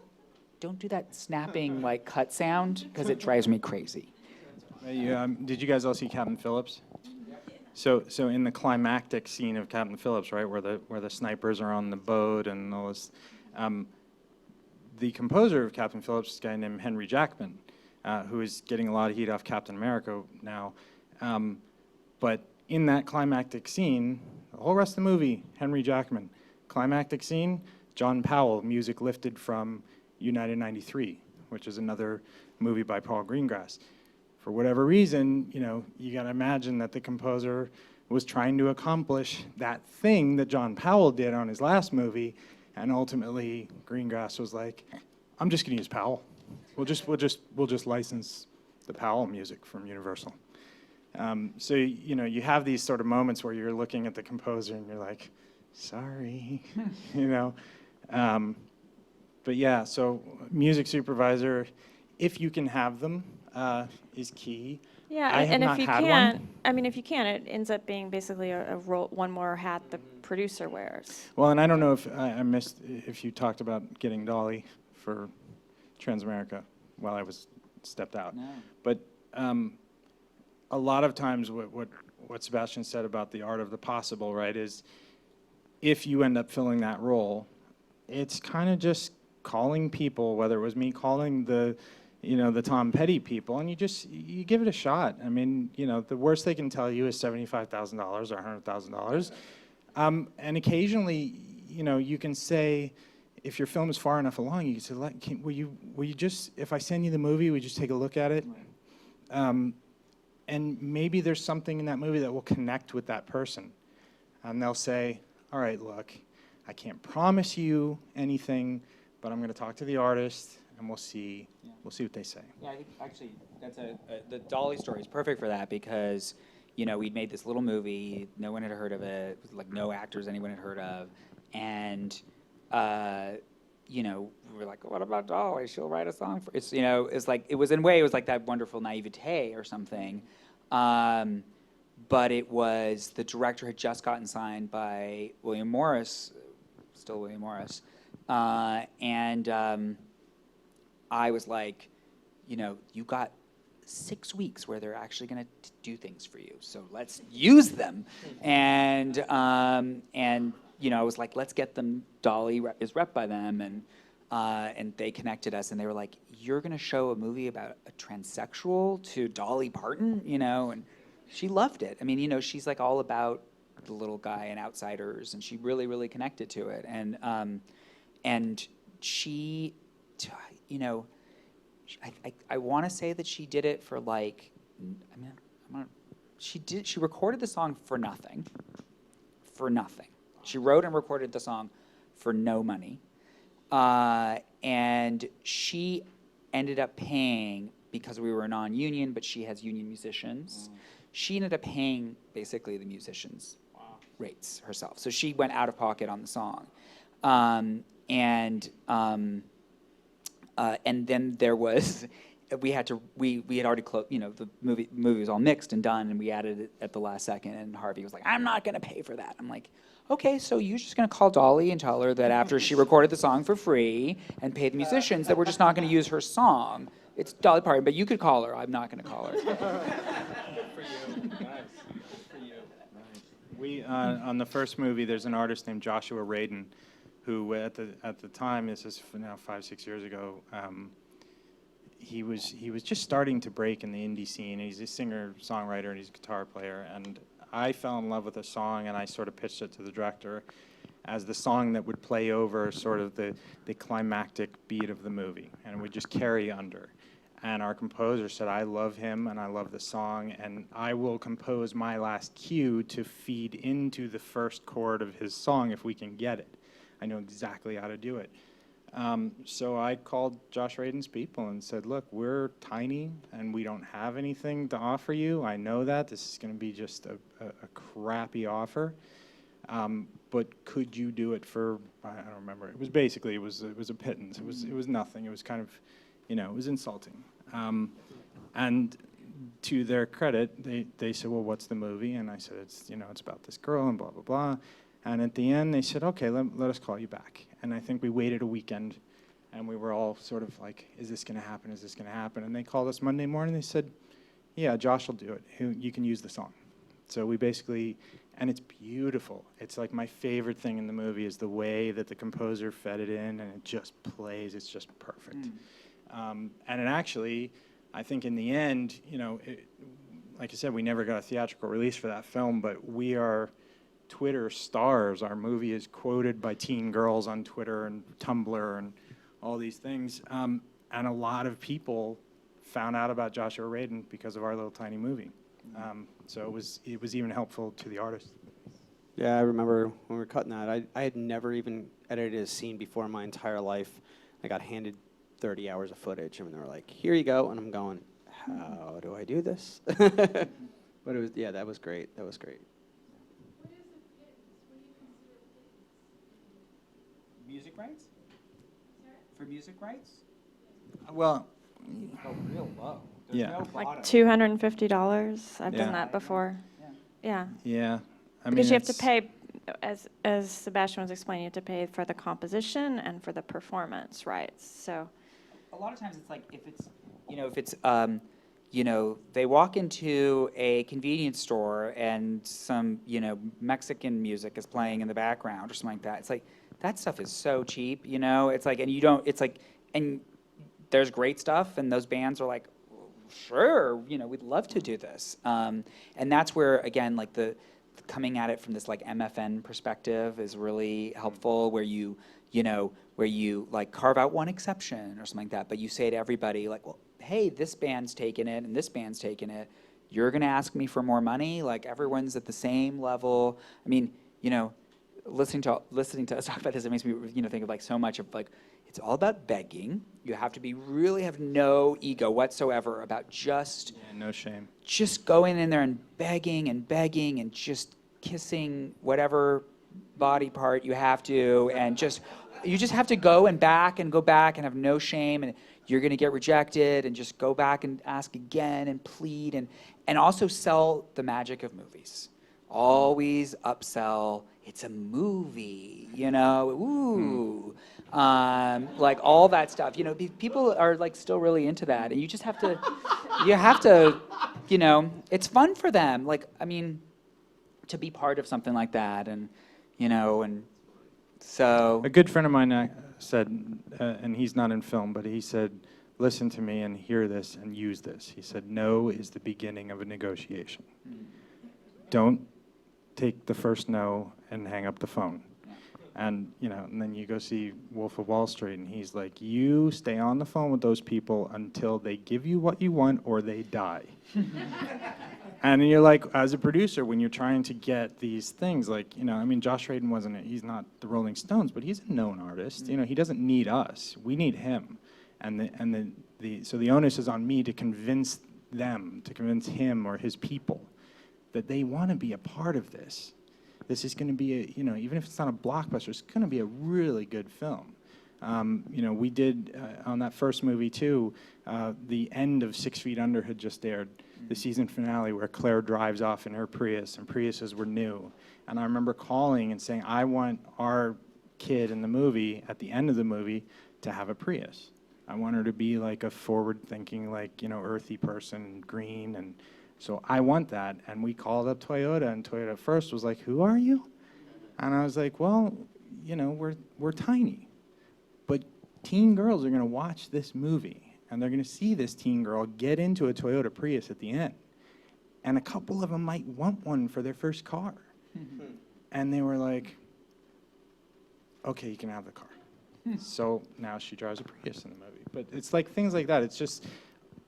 do that snapping, cut sound, because it drives me crazy. Did you guys all see Captain Phillips? So in the climactic scene of Captain Phillips, right, where the snipers are on the boat and all this, the composer of Captain Phillips is a guy named Henry Jackman, who is getting a lot of heat off Captain America now. But in that climactic scene, the whole rest of the movie, Henry Jackman. Climactic scene, John Powell, music lifted from United 93, which is another movie by Paul Greengrass. For whatever reason, you got to imagine that the composer was trying to accomplish that thing that John Powell did on his last movie, and ultimately Greengrass was like, I'm just going to use Powell. We'll just license the Powell music from Universal. So you have these sort of moments where you're looking at the composer and you're like, sorry, But yeah, so music supervisor, if you can have them, is key. Yeah, I have and not if you had can't, one. I mean, if you can, it ends up being basically a role, one more hat the producer wears. Well, and I don't know if I missed if you talked about getting Dolly for Transamerica while I was stepped out. No. But a lot of times what Sebastian said about the art of the possible, right, is if you end up filling that role, it's kind of just calling people, whether it was me calling the Tom Petty people, and you give it a shot. I mean, the worst they can tell you is $75,000 or $100,000. And occasionally, you can say, if your film is far enough along, you can say, will you just, if I send you the movie, will you just take a look at it? Right. And maybe there's something in that movie that will connect with that person. And they'll say, all right, look, I can't promise you anything, but I'm going to talk to the artist, and we'll see what they say. Yeah, I think actually that's the Dolly story is perfect for that, because we'd made this little movie, no one had heard of it, like no actors anyone had heard of, and we were like, what about Dolly? She'll write a song for it's it's like it was in a way it was like that wonderful naivete or something, but it was the director had just gotten signed by William Morris, still William Morris, and I was like, you got 6 weeks where they're actually going to do things for you, so let's use them. And I was like, let's get them. Dolly is rep by them, and they connected us, and they were like, you're going to show a movie about a transsexual to Dolly Parton, and she loved it. I mean, she's like all about the little guy and outsiders, and she really, really connected to it, and she. I want to say that she did it for like, she recorded the song for nothing. She wrote and recorded the song for no money. And she ended up paying, because we were non-union, but she has union musicians, she ended up paying basically the musicians' rates herself. So she went out of pocket on the song. And then there was, we had already closed, the movie was all mixed and done, and we added it at the last second, and Harvey was like, I'm not going to pay for that. I'm like, okay, so you're just going to call Dolly and tell her that after she recorded the song for free and paid the musicians that we're just not going to use her song. It's Dolly Parton, but you could call her. I'm not going to call her. Good for you. Nice. Good for you. Nice. We, on the first movie, there's an artist named Joshua Radin, who at the time, this is now 5-6 years ago, he was just starting to break in the indie scene. He's a singer, songwriter, and he's a guitar player. And I fell in love with a song, and I sort of pitched it to the director as the song that would play over sort of the climactic beat of the movie, and it would just carry under. And our composer said, I love him, and I love the song, and I will compose my last cue to feed into the first chord of his song if we can get it. I know exactly how to do it. So I called Josh Radin's people and said, look, we're tiny and we don't have anything to offer you. I know that. This is going to be just a crappy offer. But could you do it for, I don't remember. It was basically, it was a pittance. It was nothing. It was kind of, it was insulting. And to their credit, they said, well, what's the movie? And I said, it's about this girl and blah, blah, blah. And at the end, they said, okay, let us call you back. And I think we waited a weekend, and we were all sort of like, is this going to happen? Is this going to happen? And they called us Monday morning. They said, yeah, Josh will do it. You can use the song. So we basically, and it's beautiful. It's like my favorite thing in the movie is the way that the composer fed it in, and it just plays. It's just perfect. And it actually, I think in the end, like I said, we never got a theatrical release for that film, but we are Twitter stars. Our movie is quoted by teen girls on Twitter and Tumblr and all these things. And a lot of people found out about Joshua Radin because of our little tiny movie. So it was even helpful to the artist. Yeah, I remember when we were cutting that, I had never even edited a scene before in my entire life. I got handed 30 hours of footage, and they were like, here you go. And I'm going, how do I do this? But it was, yeah, that was great. That was great. Music rights? For music rights? Well, go real low. There's yeah. no Like bottom. $250. I've Yeah. done that before. Yeah. Yeah. I Because mean, you have to it's- pay, as Sebastian was explaining, you have to pay for the composition and for the performance rights. So A lot of times it's like if it's they walk into a convenience store and some, Mexican music is playing in the background or something like that. It's like, that stuff is so cheap, It's like, and you don't, it's like, and there's great stuff, and those bands are like, sure, we'd love to do this. And that's where, again, like the coming at it from this like MFN perspective is really helpful, where you like carve out one exception or something like that, but you say to everybody like, well, hey, this band's taking it and this band's taking it. You're gonna ask me for more money? Like everyone's at the same level. I mean, listening to us talk about this, it makes me think of like so much of like, it's all about begging. You have to really have no ego whatsoever about just no shame. Just going in there and begging and just kissing whatever body part you have to, and you just have to go back and have no shame, and you're going to get rejected, and just go back and ask again and plead, and also sell the magic of movies. Always upsell. It's a movie, ooh. Like all that stuff, people are like still really into that, and you just have to, it's fun for them. Like, I mean, to be part of something like that, and so. A good friend of mine said, and he's not in film, but he said, listen to me and hear this and use this. He said, no is the beginning of a negotiation. Don't take the first no and hang up the phone. And, and then you go see Wolf of Wall Street, and he's like, you stay on the phone with those people until they give you what you want or they die. And you're like, as a producer, when you're trying to get these things, like, Josh Radin he's not the Rolling Stones, but he's a known artist. He doesn't need us. We need him. So the onus is on me to convince him or his people that they want to be a part of this. This is going to be even if it's not a blockbuster, it's going to be a really good film. We did, on that first movie too, the end of 6 Feet Under had just aired, the season finale where Claire drives off in her Prius, and Priuses were new. And I remember calling and saying, I want our kid in the movie, at the end of the movie, to have a Prius. I want her to be like a forward-thinking, like, earthy person, green, and so I want that. And we called up Toyota, and Toyota at first was like, who are you? And I was like, well, we're tiny. But teen girls are going to watch this movie, and they're going to see this teen girl get into a Toyota Prius at the end. And a couple of them might want one for their first car. And they were like, okay, you can have the car. So now she drives a Prius in the movie. But it's like things like that. It's just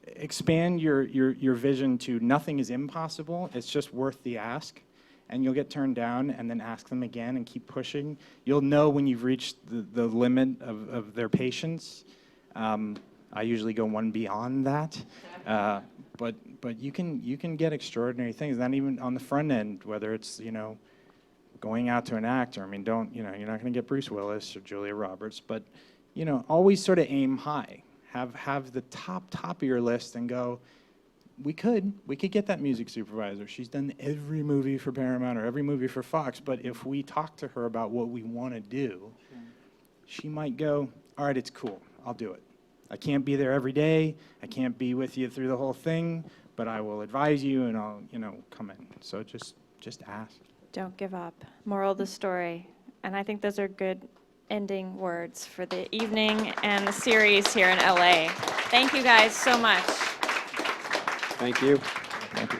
expand your vision to nothing is impossible. It's just worth the ask. And you'll get turned down, and then ask them again and keep pushing. You'll know when you've reached the limit of their patience. I usually go one beyond that. But you can get extraordinary things, not even on the front end, whether it's, going out to an actor. I mean, you're not going to get Bruce Willis or Julia Roberts, but, always sort of aim high. Have the top of your list and go, we could get that music supervisor. She's done every movie for Paramount or every movie for Fox, but if we talk to her about what we want to do, she might go, all right, it's cool, I'll do it. I can't be there every day, I can't be with you through the whole thing, but I will advise you and I'll, come in. So just ask. Don't give up. Moral of the story. And I think those are good ending words for the evening and the series here in LA. Thank you guys so much. Thank you. Thank you.